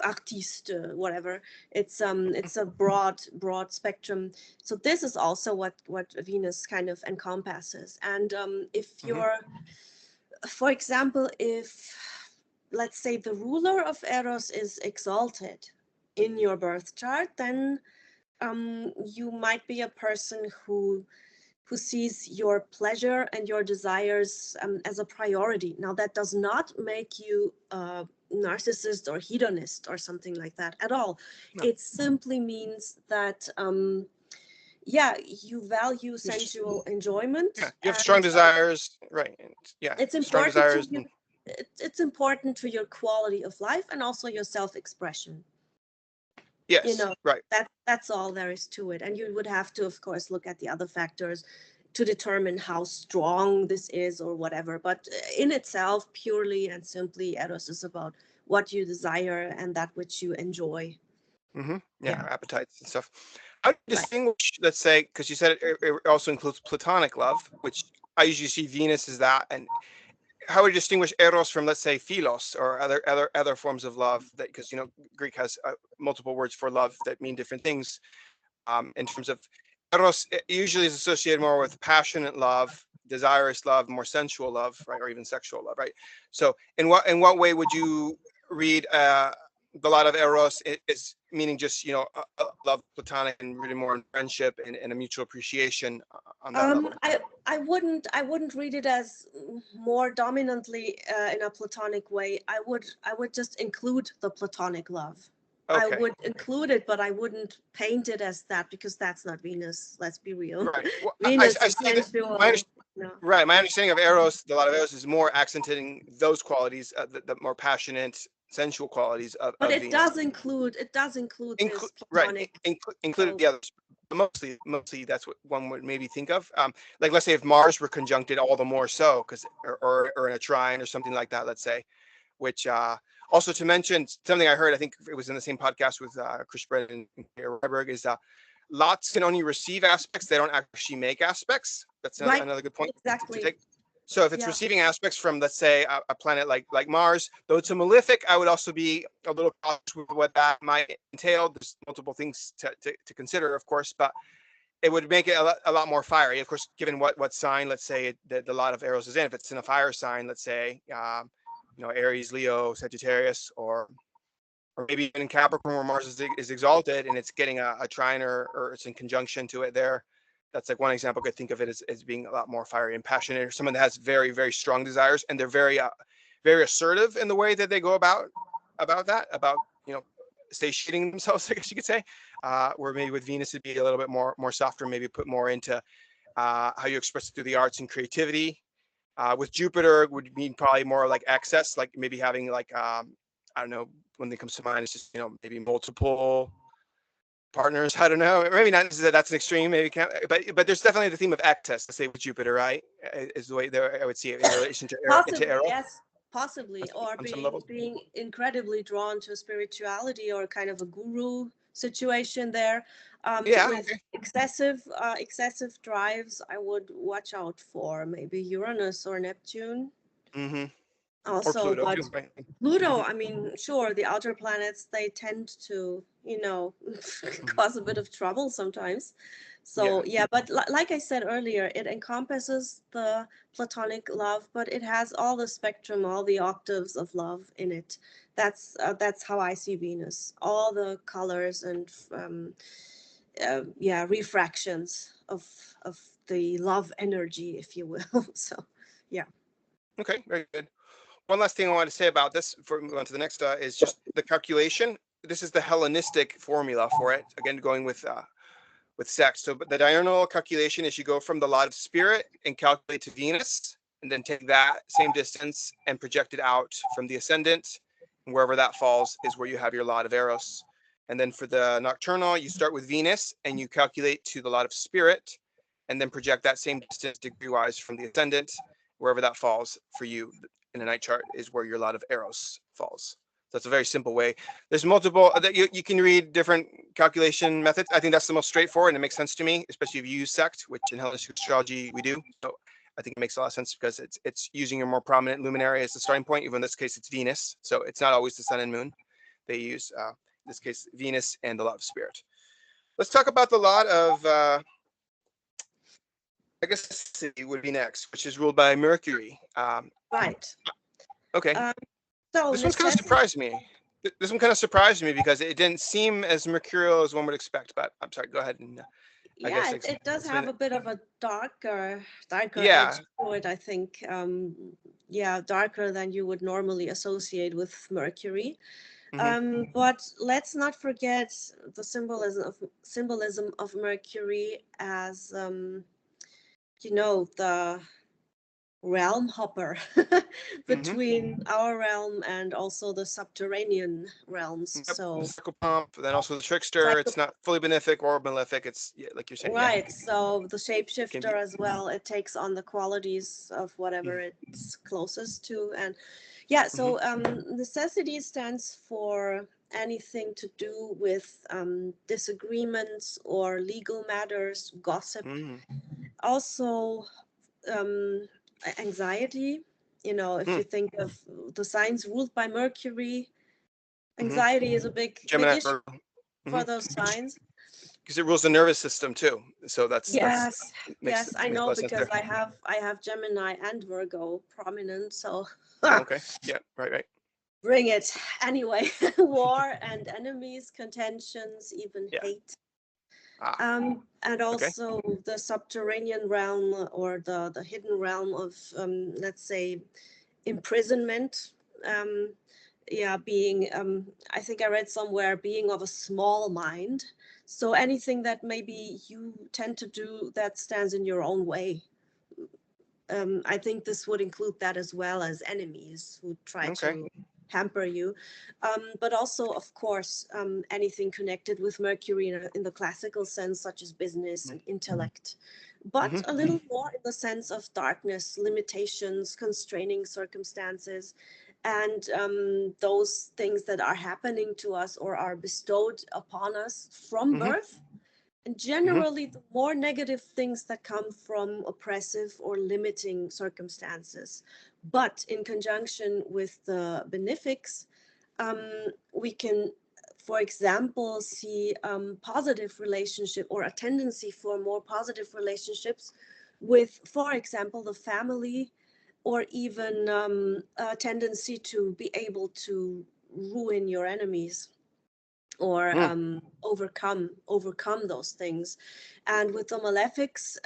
artiste, whatever. It's a broad spectrum. So this is also what Venus kind of encompasses. And if you're, for example, if, let's say, the ruler of Eros is exalted in your birth chart, then you might be a person who sees your pleasure and your desires as a priority. Now, that does not make you a narcissist or hedonist or something like that at all. No. It simply means that you value sensual enjoyment. Yeah, you have strong desires, right? It's important to you. It's important to your quality of life and also your self-expression. Yes, right. That's all there is to it. And you would have to, of course, look at the other factors to determine how strong this is or whatever. But in itself, purely and simply, Eros is about what you desire and that which you enjoy. Yeah, appetites and stuff. How do you distinguish, let's say, because you said it also includes platonic love, which I usually see Venus as that, and how would you distinguish Eros from, let's say, Philos or other forms of love? That, because Greek has multiple words for love that mean different things. In terms of Eros, it usually is associated more with passionate love, desirous love, more sensual love, right, or even sexual love, right? So, in what way would you read the lot of Eros is meaning just love, platonic, and really more in friendship and a mutual appreciation on that level? I wouldn't read it as more dominantly in a platonic way. I would just include the platonic love. Okay. I would include it, but I wouldn't paint it as that, because that's not Venus. Let's be real. Right. Well, Venus is sensual. Right. My understanding of Eros, a lot of Eros, is more accenting those qualities, the more passionate, sensual qualities of But it Venus. does include this platonic. Right. Include the others. mostly that's what one would maybe think of. Like let's say if Mars were conjuncted, all the more so, because or in a trine or something like that. Let's say, which also to mention something I heard, I think it was in the same podcast with Chris Brett and Ryberg, is lots can only receive aspects; they don't actually make aspects. That's Right. another good point to Exactly. take. So if it's Yeah. receiving aspects from, let's say, a planet like Mars, though it's a malefic, I would also be a little cautious with what that might entail. There's multiple things to consider, of course, but it would make it a lot more fiery. Of course, given what sign, let's say, the lot of arrows is in. If it's in a fire sign, let's say, Aries, Leo, Sagittarius, or maybe even in Capricorn where Mars is exalted and it's getting a trine or it's in conjunction to it there. That's like one example I could think of it as being a lot more fiery and passionate, or someone that has very, very strong desires and they're very, very assertive in the way that they go about that, satiating themselves, I guess you could say. Where maybe with Venus it'd be a little bit more softer, maybe put more into how you express it through the arts and creativity. With Jupiter would mean probably more like excess, like maybe having like I don't know, when it comes to mind, it's just maybe multiple partners. I don't know. Maybe not. That's an extreme. Maybe can't. But there's definitely the theme of excess. Let's say with Jupiter, right? Is the way that I would see it in relation to Possibly, Eros yes, possibly, or on some being levels. incredibly drawn to spirituality or kind of a guru situation there. Yeah. With Okay. excessive drives, I would watch out for maybe Uranus or Neptune. Mm-hmm. Or Also, Pluto but too, right? Pluto, Mm-hmm. I mean, sure, the outer planets, they tend to, Mm-hmm. cause a bit of trouble sometimes. Yeah. So, yeah, but like I said earlier, it encompasses the platonic love, but it has all the spectrum, all the octaves of love in it. That's how I see Venus. All the colors and refractions of the love energy, if you will. So, yeah. Okay. Very good. One last thing I want to say about this before we move on to the next is just the calculation. This is the Hellenistic formula for it. Again, going with sex. So, but the diurnal calculation is you go from the lot of spirit and calculate to Venus, and then take that same distance and project it out from the ascendant, and wherever that falls is where you have your lot of Eros. And then for the nocturnal, you start with Venus and you calculate to the lot of spirit, and then project that same distance degree-wise from the ascendant, wherever that falls for you in a night chart is where your lot of Eros falls. So it's a very simple way. There's multiple that you can read different calculation methods. I think that's the most straightforward and it makes sense to me, especially if you use sect, which in Hellenistic astrology we do. So I think it makes a lot of sense because it's using your more prominent luminary as the starting point. Even in this case, it's Venus, so it's not always the sun and moon. They use in this case Venus and the lot of spirit. Let's talk about the lot of I guess city would be next, which is ruled by Mercury. Right. Okay, Um, so this one's kind of necessity. surprised me. This one kind of surprised me because it didn't seem as mercurial as one would expect. But I'm sorry. Go ahead and I Yeah, guess it does explain have it. a bit of a darker Yeah. edge to it, I think. Yeah, darker than you would normally associate with Mercury. Mm-hmm. But let's not forget the symbolism of Mercury as the realm hopper Mm-hmm. between our realm and also the subterranean realms. Yep. The So circle pump, then also the trickster. It's not fully benefic or malefic. It's like you're saying. Yeah. right, so the It can shapeshifter be. as well, it takes on the qualities of whatever Mm-hmm. it's closest to. And yeah, Mm-hmm. so necessity stands for anything to do with disagreements or legal matters, gossip. Mm-hmm. Also, um, anxiety. If you think of the signs ruled by Mercury, Mm-hmm. anxiety is a big Gemini. issue Mm-hmm. for those signs. Because it rules the nervous system too. So that's Yes, makes yes, I makes a know lot of sense because there. I have Gemini and Virgo prominent, so Okay. Yeah. Right. Right. bring it anyway. War and enemies, contentions, even Yeah. hate. Ah. And Okay. also the subterranean realm or the hidden realm of let's say imprisonment. Um, yeah, being I think I read somewhere being of a small mind. So anything that maybe you tend to do that stands in your own way. I think this would include that as well as enemies who try Okay. to. hamper you. But also, of course, anything connected with Mercury in the classical sense, such as business and intellect, but a little more in the sense of darkness, limitations, constraining circumstances, and those things that are happening to us or are bestowed upon us from birth. And generally, the more negative things that come from oppressive or limiting circumstances. But in conjunction with the benefics, we can, for example, see positive relationship or a tendency for more positive relationships with, for example, the family, or even a tendency to be able to ruin your enemies or overcome those things. And with the malefics,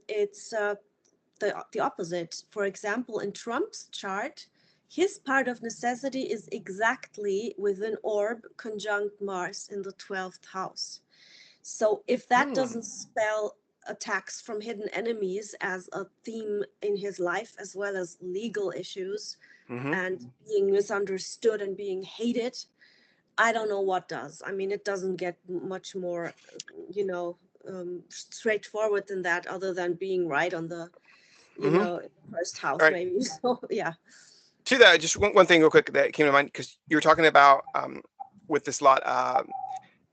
it's the opposite. For example, in Trump's chart, his part of necessity is exactly with an orb conjunct Mars in the 12th house. So if that doesn't spell attacks from hidden enemies as a theme in his life, as well as legal issues and being misunderstood and being hated, I don't know what does. I mean, it doesn't get much more, straightforward than that, other than being right on the, first All house, right. maybe. So, yeah. To that, just one thing real quick that came to mind, because you were talking about with this lot,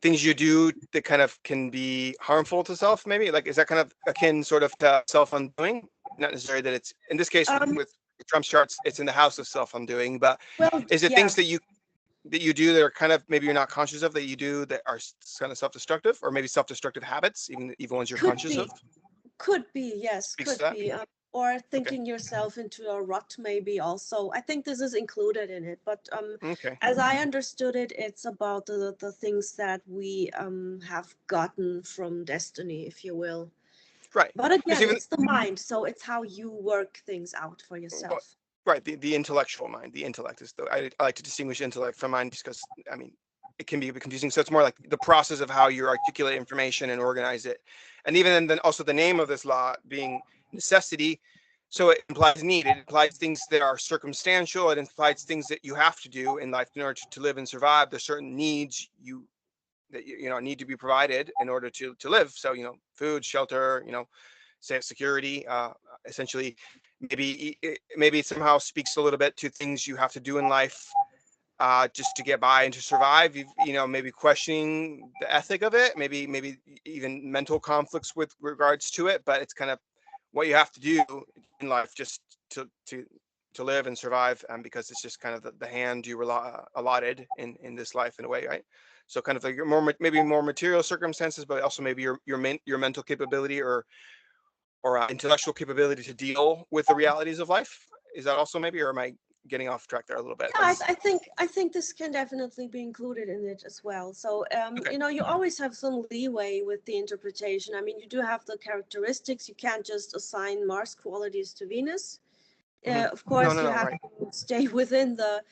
things you do that kind of can be harmful to self, maybe? Like, is that kind of akin sort of to self-undoing? Not necessarily that it's, in this case, with Trump's charts, it's in the house of self-undoing, but Well, is it yeah. things that you do that are kind of maybe you're not conscious of, that you do that are kind of self-destructive, or maybe self-destructive habits, even ones you're conscious of? Could be, yes, Speaks to could that? be. Or thinking yourself into a rut, maybe also. I think this is included in it. But Okay. as I understood it, it's about the things that we have gotten from destiny, if you will. Right. But Because again, even it's the mind, so it's how you work things out for well, yourself. right, the intellectual mind, the intellect is the I like to distinguish intellect from mind, because I mean it can be a bit confusing. So it's more like the process of how you articulate information and organize it. And even then also the name of this law being necessity, so it implies need, it implies things that are circumstantial, it implies things that you have to do in life in order to live and survive. There's certain needs that need to be provided in order to live. So food, shelter, say security, essentially. Maybe it somehow speaks a little bit to things you have to do in life just to get by and to survive. Maybe questioning the ethic of it, maybe even mental conflicts with regards to it, but it's kind of what you have to do in life just to live and survive, because it's just kind of the hand you were allotted in this life, in a way, right? So kind of like maybe more material circumstances, but also maybe your mental capability or intellectual capability to deal with the realities of life. Is that also maybe, or am I getting off track there a little bit? Yeah, I think this can definitely be included in it as well. So Okay. you always have some leeway with the interpretation. I mean, you do have the characteristics. You can't just assign Mars qualities to Venus. Of course, you No, have right. to stay within the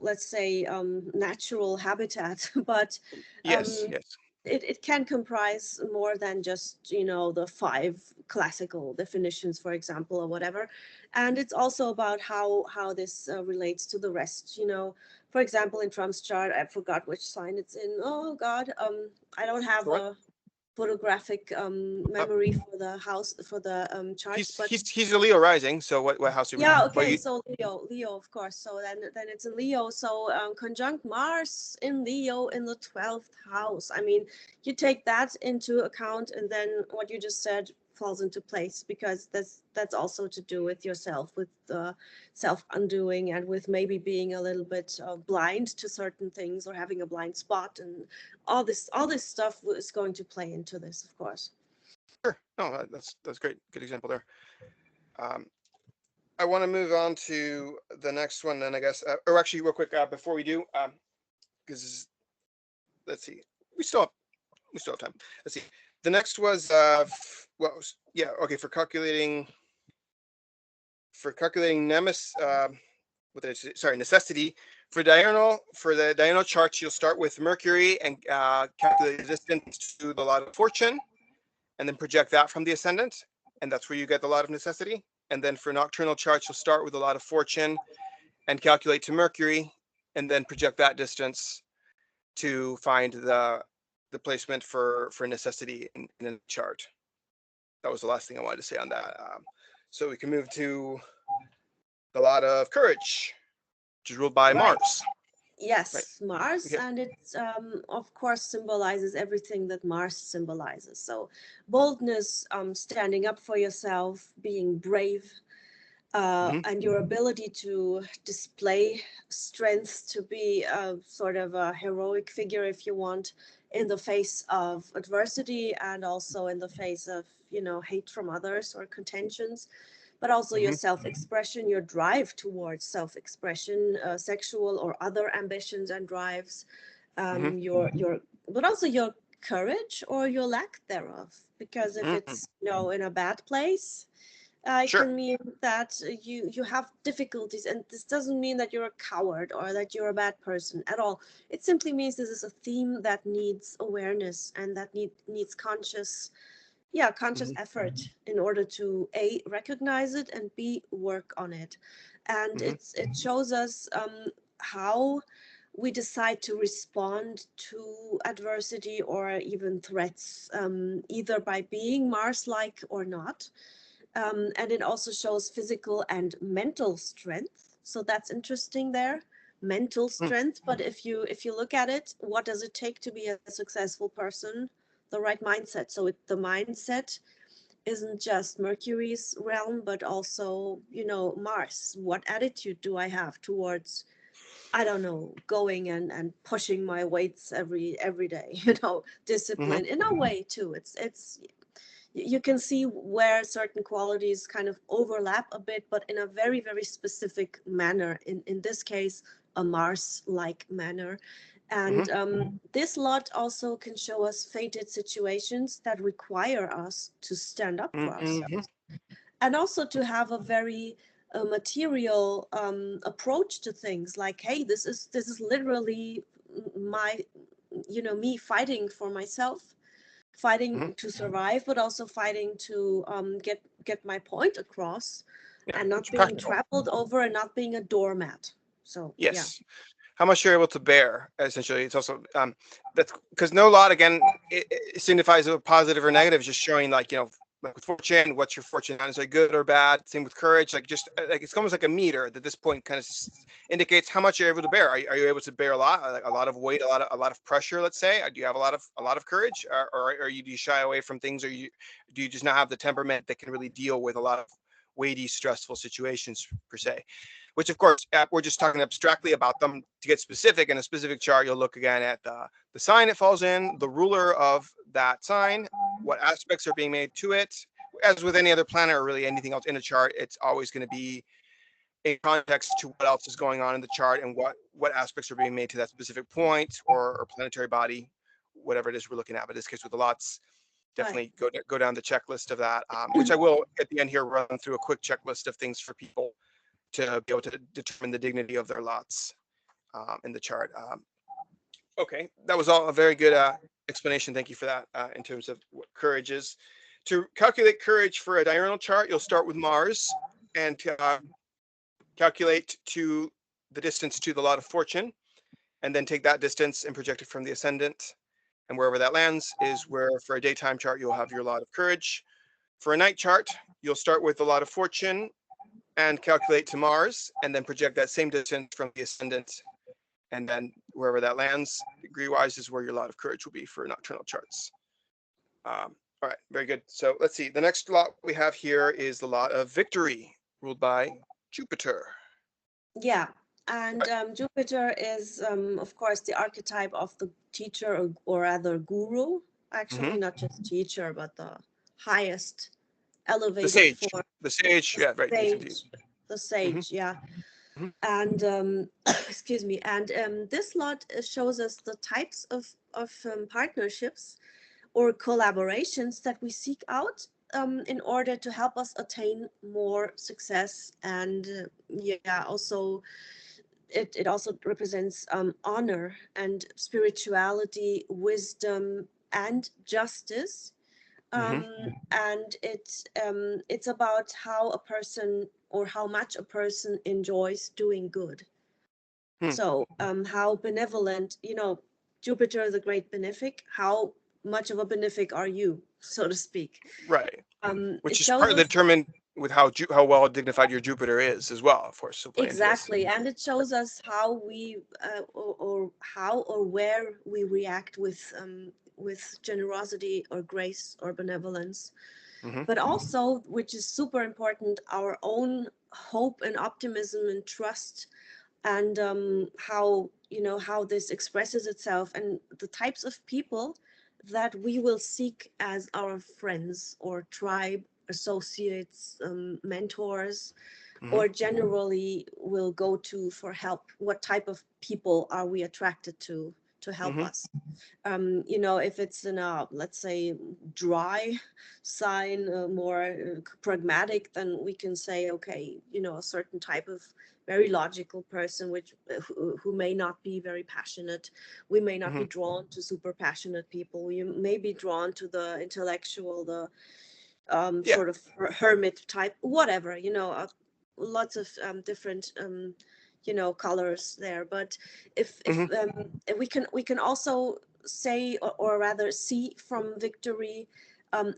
let's say natural habitat, but Yes, um, yes. it can comprise more than just the 5 classical definitions, for example, or whatever. And it's also about how this relates to the rest. For example, in Trump's chart, I forgot which sign it's in. Oh God, I don't have For what? a photographic Uh, memory for the house, for the charts, he's but he's he's a Leo rising. So what house are we? yeah, Well, okay, so Leo, of course. So then it's in Leo. So conjunct Mars in Leo in the 12th house. I mean, you take that into account, and then what you just said falls into place, because that's also to do with yourself, with self undoing, and with maybe being a little bit blind to certain things, or having a blind spot, and all this stuff is going to play into this, of course. sure. No, that's great. Good example there. Um, I want to move on to the next one then, I guess. Or actually, real quick, before we do, because let's see, we still have time. Let's see. The next was yeah, okay, for calculating nemes what did I say? Sorry, necessity. For the diurnal charts, you'll start with Mercury and calculate the distance to the lot of fortune, and then project that from the ascendant, and that's where you get the lot of necessity. And then for nocturnal charts, you'll start with a lot of fortune and calculate to Mercury, and then project that distance to find the placement for necessity in a chart. That was the last thing I wanted to say on that. So we can move to the lot of courage, which is ruled by Right. Mars. Right. Yes, Mars, Okay. and it of course symbolizes everything that Mars symbolizes. So boldness, standing up for yourself, being brave, Mm-hmm. and your ability to display strength, to be a sort of a heroic figure, if you want, in the face of adversity and also in the face of, hate from others or contentions, but also your Mm-hmm. self-expression, your drive towards self-expression, sexual or other ambitions and drives, Mm-hmm. your but also your courage or your lack thereof. Because if Mm-hmm. it's, in a bad place, it Sure. can mean that you have difficulties, and this doesn't mean that you're a coward or that you're a bad person at all. It simply means this is a theme that needs awareness and that needs conscious Mm-hmm. effort in order to a recognize it and b work on it. And Mm-hmm. it shows us how we decide to respond to adversity or even threats, either by being Mars-like or not. And it also shows physical and mental strength. So that's interesting there, mental strength. But if you look at it, what does it take to be a successful person? The right mindset. So the mindset isn't just Mercury's realm, but also, Mars. What attitude do I have towards, I don't know, going and pushing my weights every day? Mm-hmm. Discipline in a way too. It's you can see where certain qualities kind of overlap a bit, but in a very, very specific manner. In this case, a Mars-like manner. Mm-hmm. And this lot also can show us fated situations that require us to stand up for Mm-hmm. ourselves, and also to have a very material approach to things. Like, hey, this is literally my, me fighting for myself, fighting Mm-hmm. to survive, but also fighting to get my point across, Yeah, and not it's being practical. trampled over and not being a doormat. So yeah. Yes. How much you're able to bear, essentially. It's also that's because no lot, again, it signifies a positive or negative, just showing, like, like with fortune, what's your fortune, not necessarily good or bad. Same with courage, like, just like it's almost like a meter that this point kind of indicates how much you're able to bear. Are you able to bear a lot, like a lot of weight, a lot of pressure, let's say? Do you have a lot of courage, or do you shy away from things, or do you just not have the temperament that can really deal with a lot of weighty, stressful situations per se? Which, of course, we're just talking abstractly about them. To get specific, in a specific chart, you'll look again at the sign it falls in, the ruler of that sign, what aspects are being made to it. As with any other planet or really anything else in a chart, it's always going to be in context to what else is going on in the chart and what aspects are being made to that specific point or planetary body, whatever it is we're looking at. But in this case, with the lots, Right. definitely go down the checklist of that, which I will at the end here run through a quick checklist of things for people to be able to determine the dignity of their lots in the chart. Okay, that was all a very good explanation. Thank you for that in terms of what courage is. To calculate courage for a diurnal chart, you'll start with Mars and calculate to the distance to the lot of fortune, and then take that distance and project it from the ascendant. And wherever that lands is where, for a daytime chart, you'll have your lot of courage. For a night chart, you'll start with the lot of fortune and calculate to Mars, and then project that same distance from the ascendant, and then wherever that lands, degree-wise, is where your lot of courage will be for nocturnal charts. All right, very good. So let's see. The next lot we have here is the lot of victory, ruled by Jupiter. Yeah. And Right. Jupiter is, of course, the archetype of the teacher, or rather guru. Mm-hmm. Actually, not just teacher, but the highest The elevated sage. form. The sage. The Yeah, right. Yes, indeed. sage. The Mm-hmm. sage, yeah. Mm-hmm. And excuse me. And this lot shows us the types of partnerships or collaborations that we seek out, in order to help us attain more success. And yeah, also it also represents honor and spirituality, wisdom and justice. Mm-hmm. And it's about how a person, or how much a person enjoys doing good. Hmm. So how benevolent, Jupiter, the great benefic, how much of a benefic are you, so to speak? Right. It Which is shows partly us. determined with how well dignified your Jupiter is as well, of course, will play into this. Exactly, and it shows us how we, or how or where we react with generosity or grace or benevolence, Mm-hmm. but also, which is super important, our own hope and optimism and trust, and how, how this expresses itself, and the types of people that we will seek as our friends or tribe, associates, mentors, Mm-hmm. or generally will go to for help. What type of people are we attracted to help Mm-hmm. us? If it's in a, let's say, dry sign, more pragmatic, then we can say, okay, a certain type of very logical person, which who may not be very passionate. We may not Mm-hmm. be drawn to super passionate people. We may be drawn to the intellectual, the Yeah. sort of hermit type, whatever, lots of different colors there. But if Mm-hmm. we can also say, or rather see from victory,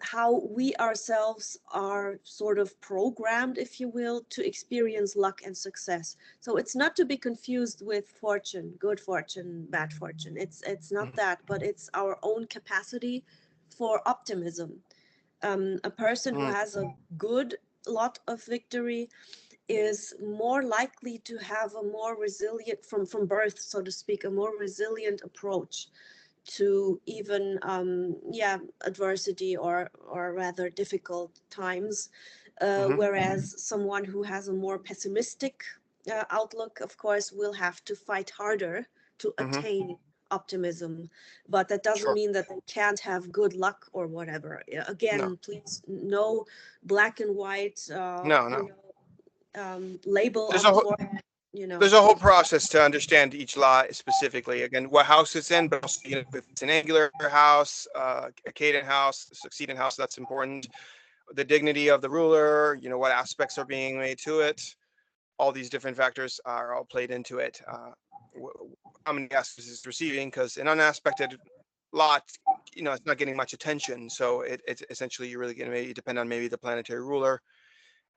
how we ourselves are sort of programmed, if you will, to experience luck and success. So it's not to be confused with fortune, good fortune, bad fortune. It's not that, but it's our own capacity for optimism. A person who Mm-hmm. has a good lot of victory is more likely to have a more resilient, from birth, so to speak, a more resilient approach to even adversity, or rather difficult times, Mm-hmm. whereas someone who has a more pessimistic outlook, of course, will have to fight harder to Mm-hmm. attain optimism. But that doesn't Sure. mean that they can't have good luck or whatever. Yeah, No. again, please, no black and white, No. No. label There's on a the whole, forehead, there's a whole process to understand each lot specifically. Again, what house it's in, but also, if it's an angular house, a cadent house, a succeeding house, that's important. The dignity of the ruler, what aspects are being made to it. All these different factors are all played into it. How many aspects is receiving? Because an unaspected lot, it's not getting much attention. So it's essentially, you're really going to maybe depend on maybe the planetary ruler,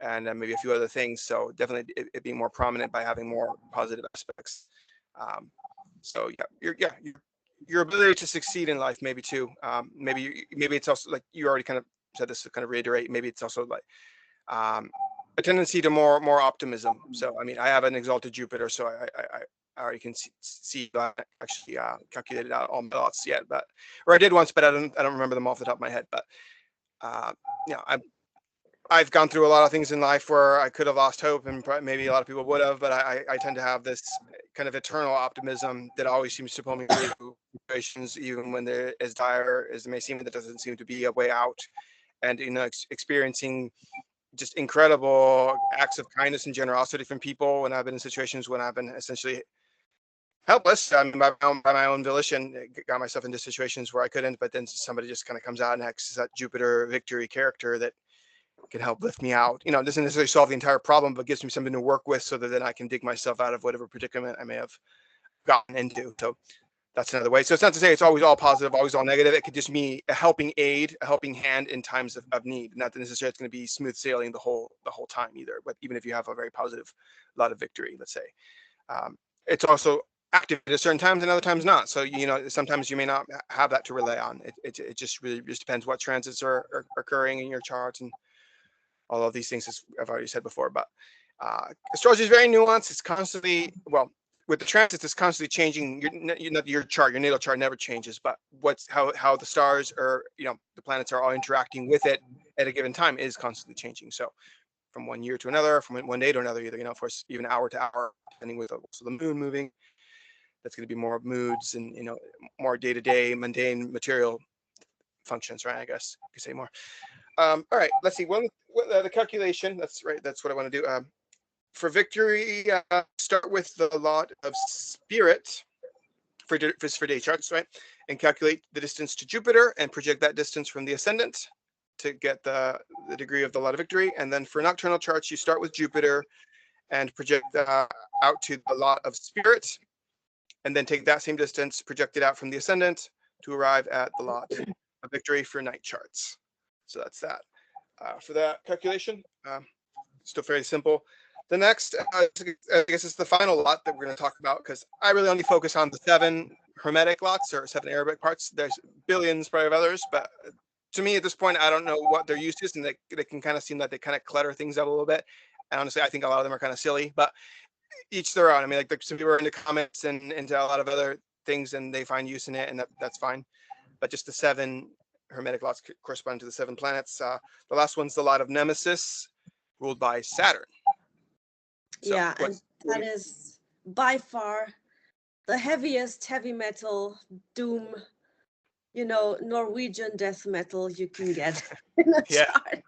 and maybe a few other things. So definitely it being more prominent by having more positive aspects. Um, so your ability to succeed in life, maybe too. Maybe it's also, like you already kind of said this to kind of reiterate. Maybe it's also like um, a tendency to more optimism. So I mean, I have an exalted Jupiter, so I already can see actually calculated out all my thoughts yet, or I did once, but I don't remember them off the top of my head. But uh, I've gone through a lot of things in life where I could have lost hope, and maybe a lot of people would have, but I tend to have this kind of eternal optimism that always seems to pull me through situations, even when they're as dire as it may seem. That doesn't seem to be a way out, and experiencing just incredible acts of kindness and generosity from people when I've been in situations when I've been essentially helpless. I mean, by my own volition, got myself into situations where I couldn't, but then somebody just kind of comes out and acts as that Jupiter victory character that can help lift me out. It doesn't necessarily solve the entire problem, but gives me something to work with so that then I can dig myself out of whatever predicament I may have gotten into. So that's another way. So it's not to say it's always all positive, always all negative. It could just be a helping aid, a helping hand in times of need. Not that necessarily it's going to be smooth sailing the whole time either. But even if you have a very positive lot of victory, let's say, it's also active at certain times and other times not. So sometimes you may not have that to rely on. It just really just depends what transits are occurring in your charts and all of these things, as I've already said before. But astrology is very nuanced. It's constantly, well, with the transits, it's constantly changing. Your chart, your natal chart never changes, but how the stars or the planets are all interacting with it at a given time is constantly changing. So from one year to another, from one day to another, either of course, even hour to hour, depending with also the moon moving. That's going to be more moods and more day-to-day mundane material functions, right? I guess you could say more. All right, let's see. The calculation. That's right. That's what I want to do. For victory, start with the lot of spirit for day charts, right? And calculate the distance to Jupiter and project that distance from the ascendant. to get the degree of the lot of victory. And then for nocturnal charts, you start with Jupiter and project out to the lot of spirit, and then take that same distance, project it out from the ascendant to arrive at the lot of victory for night charts. So that's that. For that calculation, still very simple. The next, I guess it's the final lot that we're going to talk about, because I really only focus on the 7 Hermetic lots or 7 Arabic parts. There's billions probably of others, but to me at this point, I don't know what their use is, and they can kind of seem like they kind of clutter things up a little bit. And honestly, I think a lot of them are kind of silly, but each their own. I mean, like some people are into comments and into a lot of other things, and they find use in it, and that's fine. But just the 7 Hermetic lots correspond to the 7 planets. The last one's the lot of Nemesis, ruled by Saturn. So yeah, and that is by far the heaviest heavy metal doom, Norwegian death metal you can get in a chart.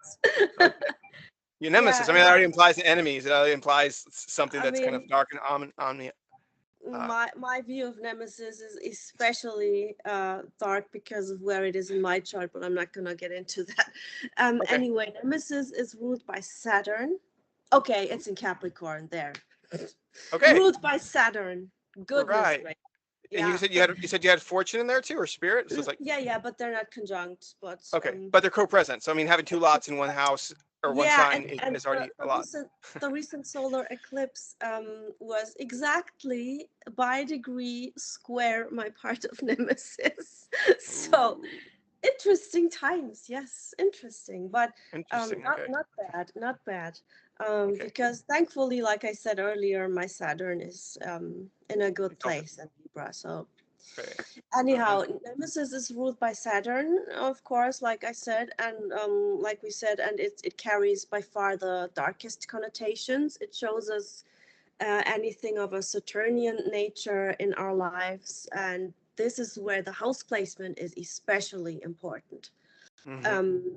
Okay. Your nemesis. I mean, that already implies enemies. It already implies something that's kind of dark and ominous. My view of Nemesis is especially dark because of where it is in my chart, but I'm not gonna get into that. Okay. Anyway, Nemesis is ruled by Saturn. Okay, it's in Capricorn there. Okay. Ruled by Saturn. Goodness right. gracious. And yeah. you said you had fortune in there too, or spirit? So it's like yeah, but they're not conjunct. But okay, but they're co-present. So I mean, having 2 lots in one house or one sign is already a lot. The recent solar eclipse was exactly by degree square my part of Nemesis. So interesting times, yes, interesting, but not bad. Okay. Because thankfully, like I said earlier, my Saturn is in a good place in Libra. So anyhow, Nemesis is ruled by Saturn, of course, like I said, and like we said, and it carries by far the darkest connotations. It shows us anything of a Saturnian nature in our lives, and this is where the house placement is especially important.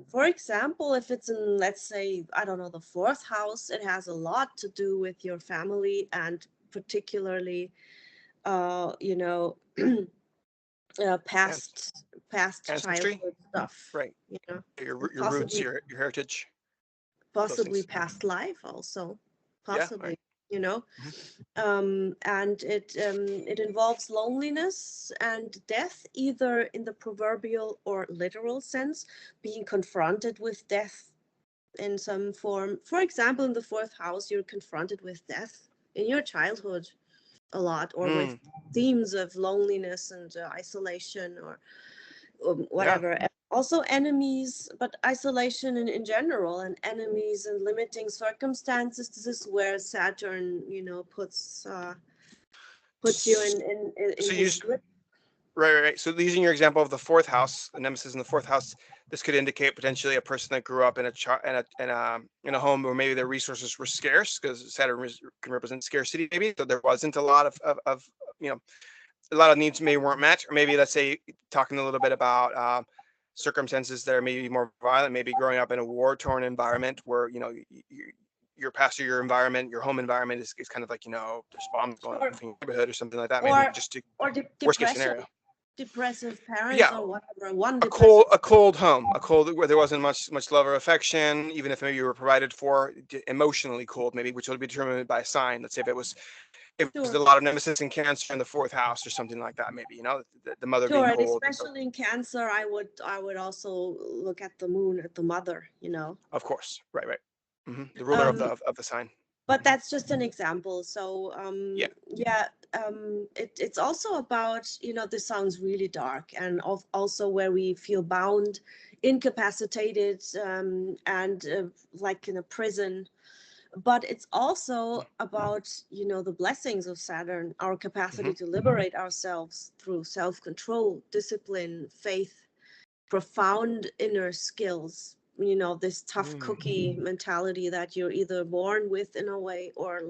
For example, if it's in, let's say, I don't know, the 4th house, it has a lot to do with your family and particularly, past ancestry childhood stuff, right? Your roots, your heritage, possibly past life also, possibly. And it involves loneliness and death, either in the proverbial or literal sense, being confronted with death in some form. For example, in the 4th house, you're confronted with death in your childhood a lot, or with themes of loneliness and isolation, or whatever. Also enemies, but isolation in general, and enemies and limiting circumstances. This is where Saturn, puts you in so his grip. Right. So using your example of the 4th house, the Nemesis in the 4th house, this could indicate potentially a person that grew up in a home where maybe their resources were scarce, because Saturn can represent scarcity, maybe. So there wasn't a lot of a lot of needs maybe weren't met, or maybe, let's say, talking a little bit about circumstances that are maybe more violent, maybe growing up in a war-torn environment where your pastor, your environment, your home environment is kind of like, there's bombs going off in your neighborhood or something like that. Maybe just to worst case scenario. Depressive parents or whatever. A cold home, where there wasn't much love or affection, even if maybe you were provided for. Emotionally cold, maybe, which would be determined by a sign. Let's say if it was a lot of Nemesis and Cancer in the 4th house or something like that, maybe, the mother being cold. Especially in Cancer, I would also look at the moon, at the mother, Of course, right. The ruler of the sign. But that's just an example. So it's also about, this sounds really dark, and also where we feel bound, incapacitated, and like in a prison. But it's also about, the blessings of Saturn, our capacity to liberate ourselves through self-control, discipline, faith, profound inner skills, this tough cookie mentality that you're either born with in a way, or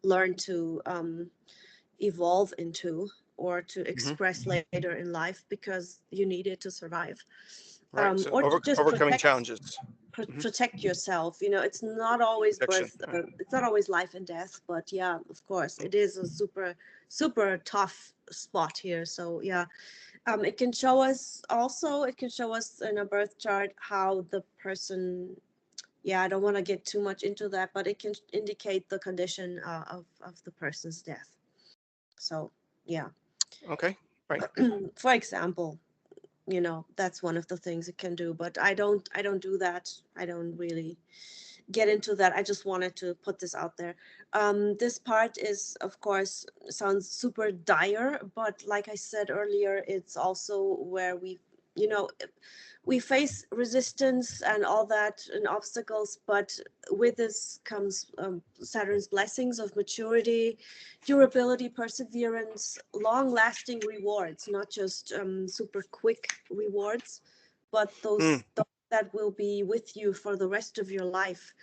learn to evolve into, or to express later in life because you need it to survive. Right. So or to just overcoming challenges. Protect yourself. It's not always it's not always life and death, but of course it is a super super tough spot here. So yeah, it can show us also, it can show us in a birth chart how the person, yeah, I don't want to get too much into that, but it can indicate the condition of the person's death. So yeah. Okay. Right. For example, you know, that's one of the things it can do, but I don't do that. I don't really get into that. I just wanted to put this out there. This part is, of course, sounds super dire, but like I said earlier, it's also where you know, we face resistance and all that and obstacles, but with this comes Saturn's blessings of maturity, durability, perseverance, long-lasting rewards, not just super quick rewards, but Mm, those that will be with you for the rest of your life.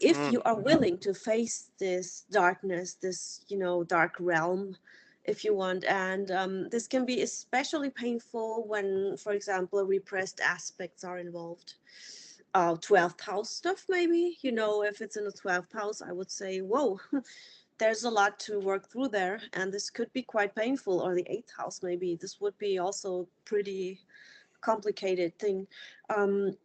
If mm, you are willing to face this darkness, this, you know, dark realm, if you want. And this can be especially painful when, for example, repressed aspects are involved. 12th house stuff, maybe, you know, if it's in the 12th house, I would say, whoa, there's a lot to work through there, and this could be quite painful. Or the 8th house, maybe this would be also pretty complicated thing. um,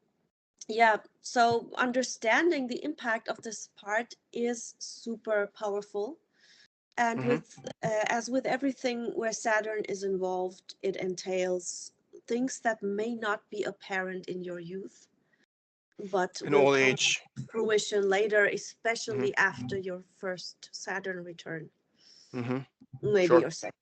yeah, so understanding the impact of this part is super powerful. And hmm with as with everything where Saturn is involved, it entails things that may not be apparent in your youth, but In will old come age. to fruition later, Hmm especially after your first Saturn return, hmm maybe Sure. your second.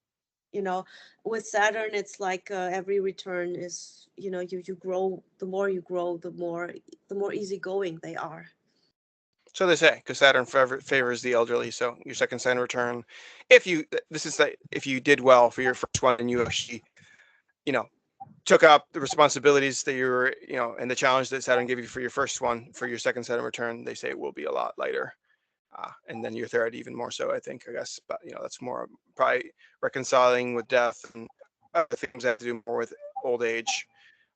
You know, with Saturn, it's like every return is, you know, you grow. The more you grow, the more easygoing they are. So they say, because Saturn favors the elderly. So your second sign return, if you, this is like, if you did well for your first one and you actually, you know, took up the responsibilities that you were, you know, and the challenge that Saturn gave you for your first one, for your second Saturn return, they say it will be a lot lighter. And then your third even more so, I think, I guess. But, you know, that's more probably reconciling with death and other things that have to do more with old age.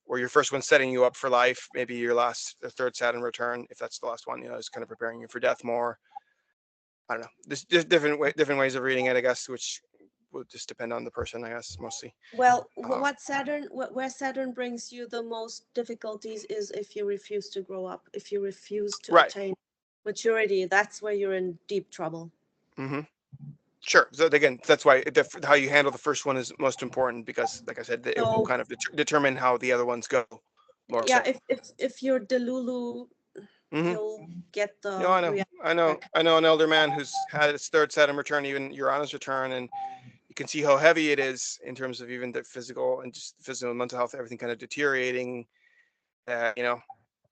Where your first one's setting you up for life, maybe your the third Saturn return, if that's the last one, you know, is kind of preparing you for death more. I don't know. There's just different ways of reading it, I guess, which will just depend on the person, I guess, mostly. Well, Uh, where Saturn brings you the most difficulties is if you refuse to grow up, if you refuse to right. attain maturity, that's where you're in deep trouble. hmm Sure. So again, that's why how you handle the first one is most important because, like I said, it will So kind of determine how the other ones go. More yeah, so. if you're Delulu, hmm you'll get No, the I know. reality check. I know an elder man who's had his third Saturn return, even Uranus return, and you can see how heavy it is in terms of even the physical and just physical and mental health, everything kind of deteriorating. You know,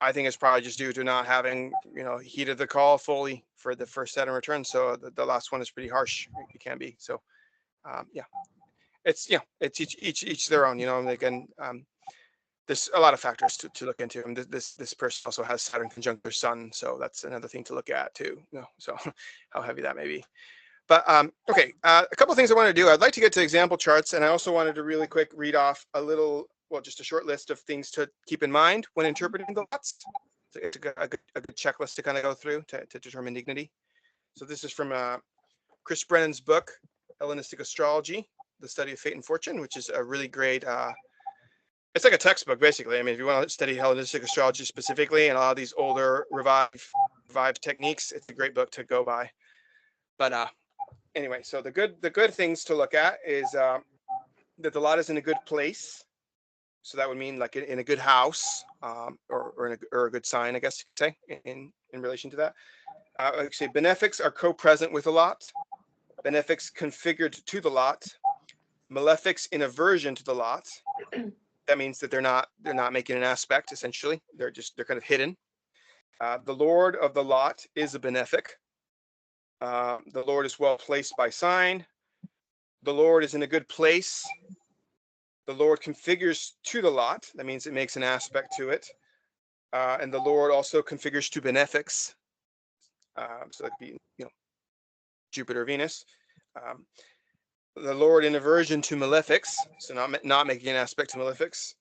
I think it's probably just due to not having, you know, heeded the call fully for the first Saturn return. So the last one is pretty harsh. It can be. So yeah, it's, you know, it's each their own. You know, and again, there's a lot of factors to look into. And this person also has Saturn conjunct their Sun, so that's another thing to look at too. You know, so how heavy that may be. But okay, a couple of things I want to do. I'd like to get to example charts, and I also wanted to really quick read off a little, well, just a short list of things to keep in mind when interpreting the lots. So it's a good checklist to kind of go through to determine dignity. So this is from Chris Brennan's book, Hellenistic Astrology, The Study of Fate and Fortune, which is a really great, it's like a textbook, basically. I mean, if you want to study Hellenistic astrology specifically and a lot of these older revived techniques, it's a great book to go by. But anyway, so the good things to look at is that the lot is in a good place. So that would mean like in a good house, or a good sign, I guess you could say, in relation to that. Like I say, benefics are co-present with a lot. Benefics configured to the lot. Malefics in aversion to the lot. That means that they're not making an aspect. Essentially, they're kind of hidden. The Lord of the lot is a benefic. The Lord is well placed by sign. The Lord is in a good place. The Lord configures to the lot. That means it makes an aspect to it. And the Lord also configures to benefics. So that could be, you know, Jupiter, Venus. Um, the Lord in aversion to malefics, so not making an aspect to malefics.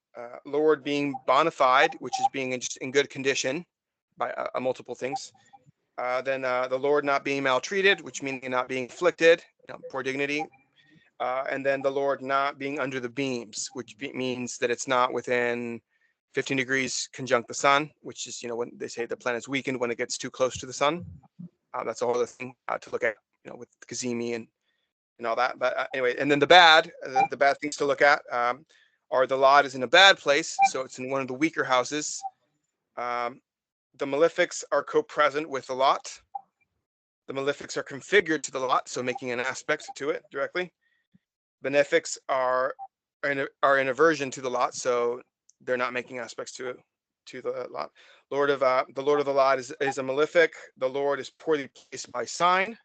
Lord being bona fide, which is being just in good condition by multiple things. Then the Lord not being maltreated, which means not being afflicted, you know, poor dignity. and then the Lord not being under the beams, which means that it's not within 15 degrees conjunct the sun, which is, when they say the planet's weakened when it gets too close to the sun. That's a whole other thing to look at, with Kazemi and all that. But anyway, and then the bad things to look at are the lot is in a bad place, so it's in one of the weaker houses. The malefics are co-present with the lot. The malefics are configured to the lot, so making an aspect to it directly. Benefics are in aversion to the lot, so they're not making aspects to the lot. The Lord of the lot is a malefic. The Lord is poorly placed by sign.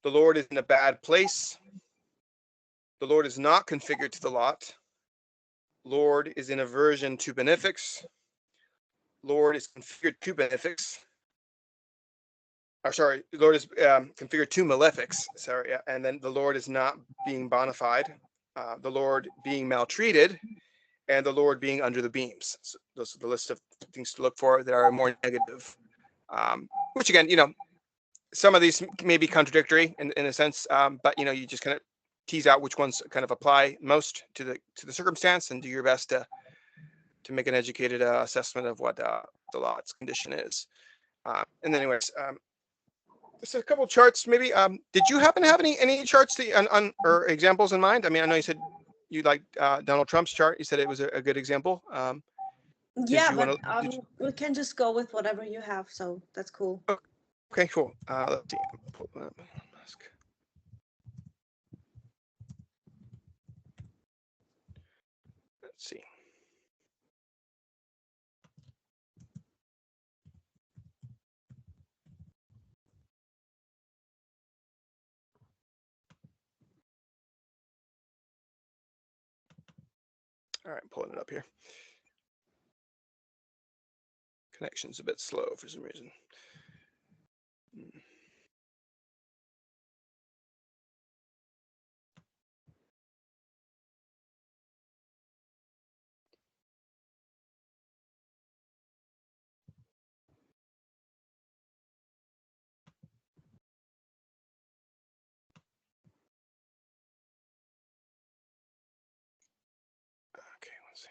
The Lord is in a bad place. The Lord is not configured to the lot. Lord is in aversion to benefics. Lord is configured to benefics. Lord is configured to malefics. And then the Lord is not being bona fide. The Lord being maltreated, and the Lord being under the beams. So those are the list of things to look for that are more negative. Which again, some of these may be contradictory in a sense, but you just kind of tease out which ones kind of apply most to the circumstance, and do your best to make an educated assessment of what the lot's condition is. And then, anyways, just a couple charts, maybe. Did you happen to have any charts or examples in mind? I mean, I know you said you liked Donald Trump's chart. You said it was a good example. Yeah, but we can just go with whatever you have, so that's cool. Okay, cool. Let's see. Let's see. All right, pulling it up here. Connection's a bit slow for some reason. Okay, let's see.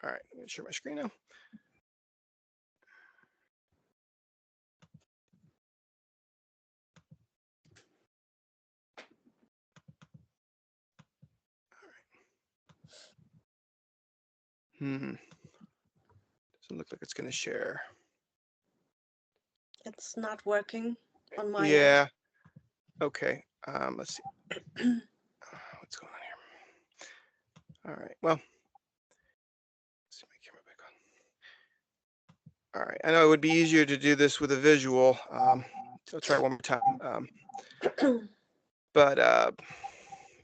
All right, I'm gonna share my screen now. Doesn't look like it's going to share. It's not working on my end. Okay. Let's see. What's going on here? All right. Well, let's see my camera back on. All right. I know it would be easier to do this with a visual. So I'll try it one more time. But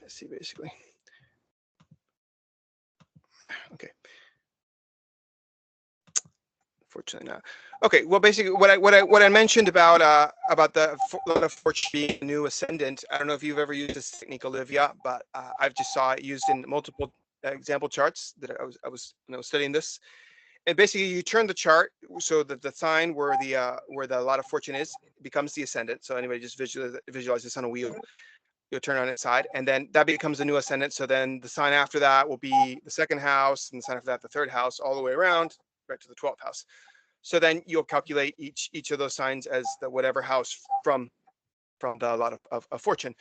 let's see, basically. Okay. Fortunately not. Okay, well, basically, what I mentioned about the lot of fortune being a new ascendant. I don't know if you've ever used this technique, Olivia, but I've just saw it used in multiple example charts that I was when I was studying this. And basically, you turn the chart so that the sign where the lot of fortune is becomes the ascendant. So anybody just visualize this on a wheel. You'll turn on its side, and then that becomes a new ascendant. So then the sign after that will be the second house, and the sign after that the third house, all the way around right to the 12th house. So then you'll calculate each of those signs as the whatever house from the lot of fortune.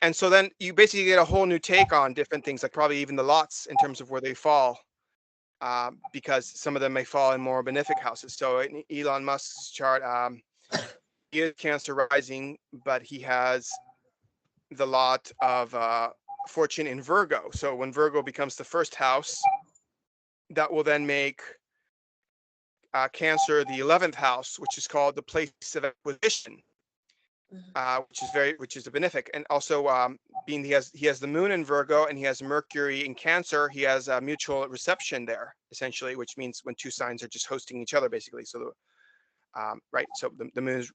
And so then you basically get a whole new take on different things, like probably even the lots in terms of where they fall, because some of them may fall in more benefic houses. So in Elon Musk's chart, he is Cancer rising, but he has the lot of fortune in Virgo. So when Virgo becomes the first house, that will then make Cancer the 11th house, which is called the place of acquisition, which is a benefic. And also being he has the moon in Virgo and he has Mercury in Cancer, he has a mutual reception there, essentially, which means when two signs are just hosting each other, basically. So right, so the moon is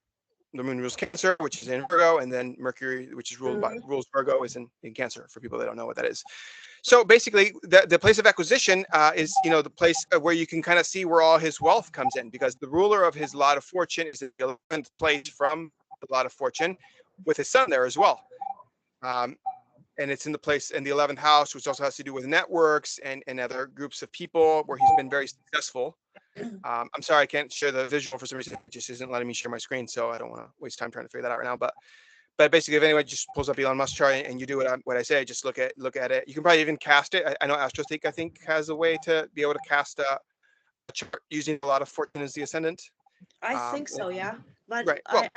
the moon rules Cancer, which is in Virgo, and then Mercury, which is Mhm. rules Virgo, is in Cancer. For people that don't know what that is, so basically, the place of acquisition is the place where you can kind of see where all his wealth comes in, because the ruler of his lot of fortune is in the 11th place from the lot of fortune, with his sun there as well. Um, and it's in the place in the 11th house, which also has to do with networks and other groups of people where he's been very successful. I'm sorry, I can't share the visual for some reason. It just isn't letting me share my screen, so I don't want to waste time trying to figure that out right now. But basically, if anyone just pulls up Elon Musk chart and you do what I say, just look at it. You can probably even cast it. I know Astroseek, I think, has a way to be able to cast a chart using a lot of fortune as the ascendant. I think so, yeah. But Right. Well,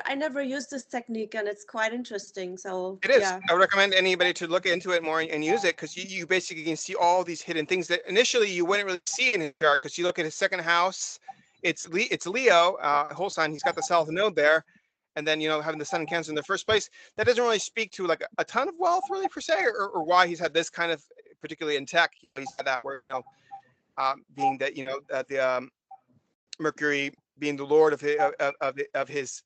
I never used this technique, and it's quite interesting. So it is. yeah. I would recommend anybody to look into it more and use it, because you basically can see all these hidden things that initially you wouldn't really see in his chart, because you look at his second house, it's Leo, whole sign. He's got the south node there, and then having the sun in Cancer in the first place, that doesn't really speak to like a ton of wealth really per se, or why he's had this kind of, particularly in tech, he's had that where being that the Mercury being the lord of his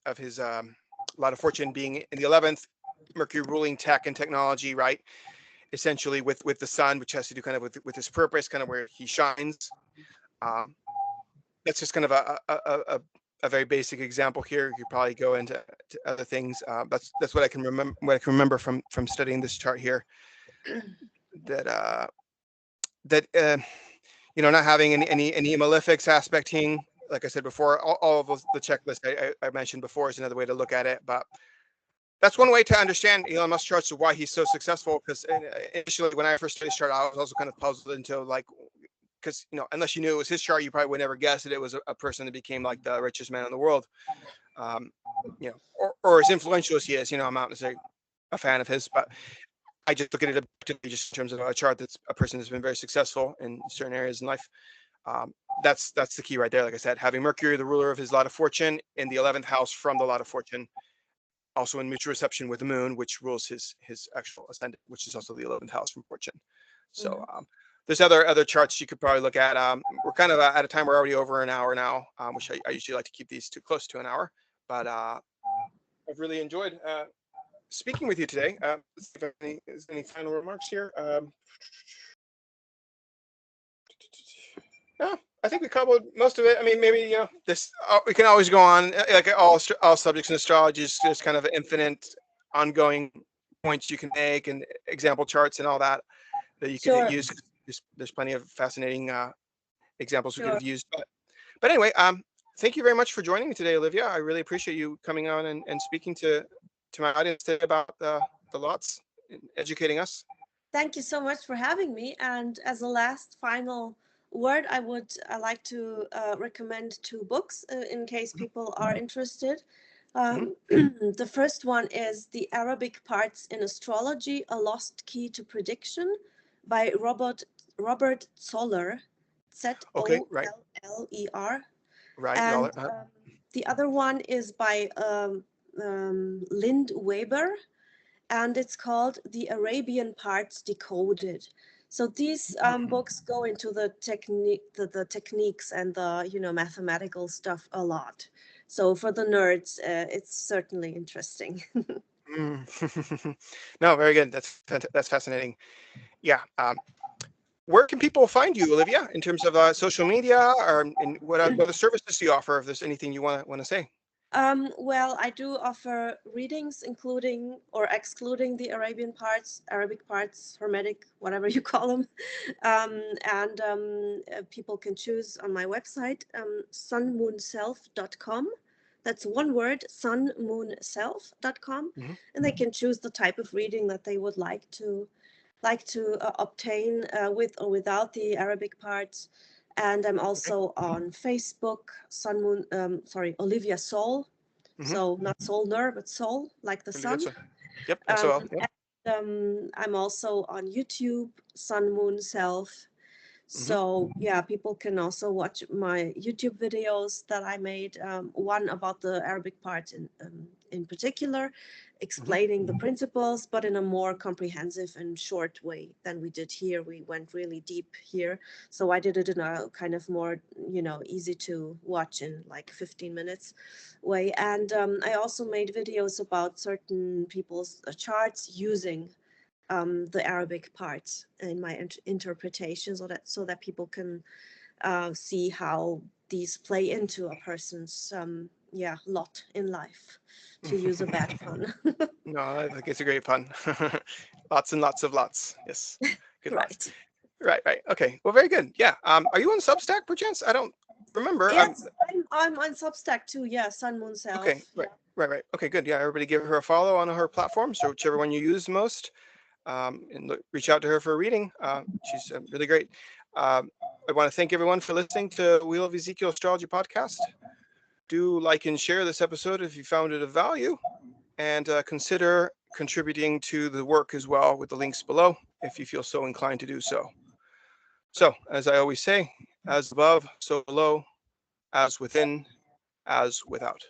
lot of fortune, being in the 11th, Mercury ruling tech and technology, right? Essentially with the sun, which has to do kind of with his purpose, kind of where he shines. Um, that's just kind of a very basic example here. You could probably go into other things. That's what I can remember. What I can remember from studying this chart here. That not having any malefics aspecting. Like I said before, all of the checklist I mentioned before is another way to look at it. But that's one way to understand Elon Musk charts of why he's so successful. Because initially, when I first studied this chart, I was also kind of puzzled into like, because unless you knew it was his chart, you probably would never guess that it was a person that became like the richest man in the world. Um, or as influential as he is. I'm not necessarily a fan of his, but I just look at it objectively, just in terms of a chart that's a person that's been very successful in certain areas in life. That's the key right there. Like I said, having Mercury, the ruler of his lot of fortune, in the 11th house from the lot of fortune, also in mutual reception with the moon, which rules his actual ascendant, which is also the 11th house from fortune. So Mhm. there's other charts you could probably look at. We're kind of at a time, we're already over an hour now, which I usually like to keep these too close to an hour. But I've really enjoyed speaking with you today. Let's see if any final remarks here. No, I think we covered most of it. I mean, maybe this we can always go on, like all subjects in astrology. There's kind of infinite, ongoing points you can make, and example charts and all that you could Sure, use. There's plenty of fascinating examples we could sure. have used. But anyway, thank you very much for joining me today, Olivia. I really appreciate you coming on and speaking to my audience today about the lots, and educating us. Thank you so much for having me. And as a last final word, I like to recommend two books in case people are interested. Hmm. The first one is The Arabic Parts in Astrology: A Lost Key to Prediction by Robert Zoller, Okay, right, Zoller. right, And Zoller. the other one is by Lind Weber, and it's called The Arabian Parts Decoded. So these books go into the techniques and the mathematical stuff a lot. So for the nerds, it's certainly interesting. Mm. No, very good. That's fascinating. Yeah. Where can people find you, Olivia, in terms of social media, or in what other services do you offer? If there's anything you want to say. Well, I do offer readings, including or excluding the Arabic parts, Hermetic, whatever you call them. And people can choose on my website, SunMoonSelf.com. That's one word, SunMoonSelf.com. Hmm. And they can choose the type of reading that they would like to obtain with or without the Arabic parts. And I'm Okay. also on Facebook, Olivia Sol. Hmm. So not Solner, but Sol, like the Really good. sun. So, yep. Um, SOL. Yep. and I'm also on YouTube, Sun Moon Self. So yeah, people can also watch my YouTube videos that I made. One about the Arabic part in particular, explaining the principles, but in a more comprehensive and short way than we did here. We went really deep here, so I did it in a kind of more, easy to watch in like 15 minutes way. And I also made videos about certain people's charts using the Arabic part in my interpretation, so that people can see how these play into a person's lot in life, to use a bad pun. No, I think it's a great pun. Lots and lots of lots. Yes. Good lots. Right. Right, right. Okay. Well, very good. Yeah. Are you on Substack perchance? I don't remember. Yes, I'm on Substack too. Yeah, Okay. SunMoonSelf. Right. Yeah. Right. Right. Okay. Good. Yeah. Everybody give her a follow on her platform. So whichever one you use most, and reach out to her for a reading. She's really great. Um, I want to thank everyone for listening to Wheel of Ezekiel Astrology Podcast. Do like and share this episode if you found it of value, and consider contributing to the work as well with the links below if you feel so inclined to do so. So, as I always say, as above, so below, as within, as without.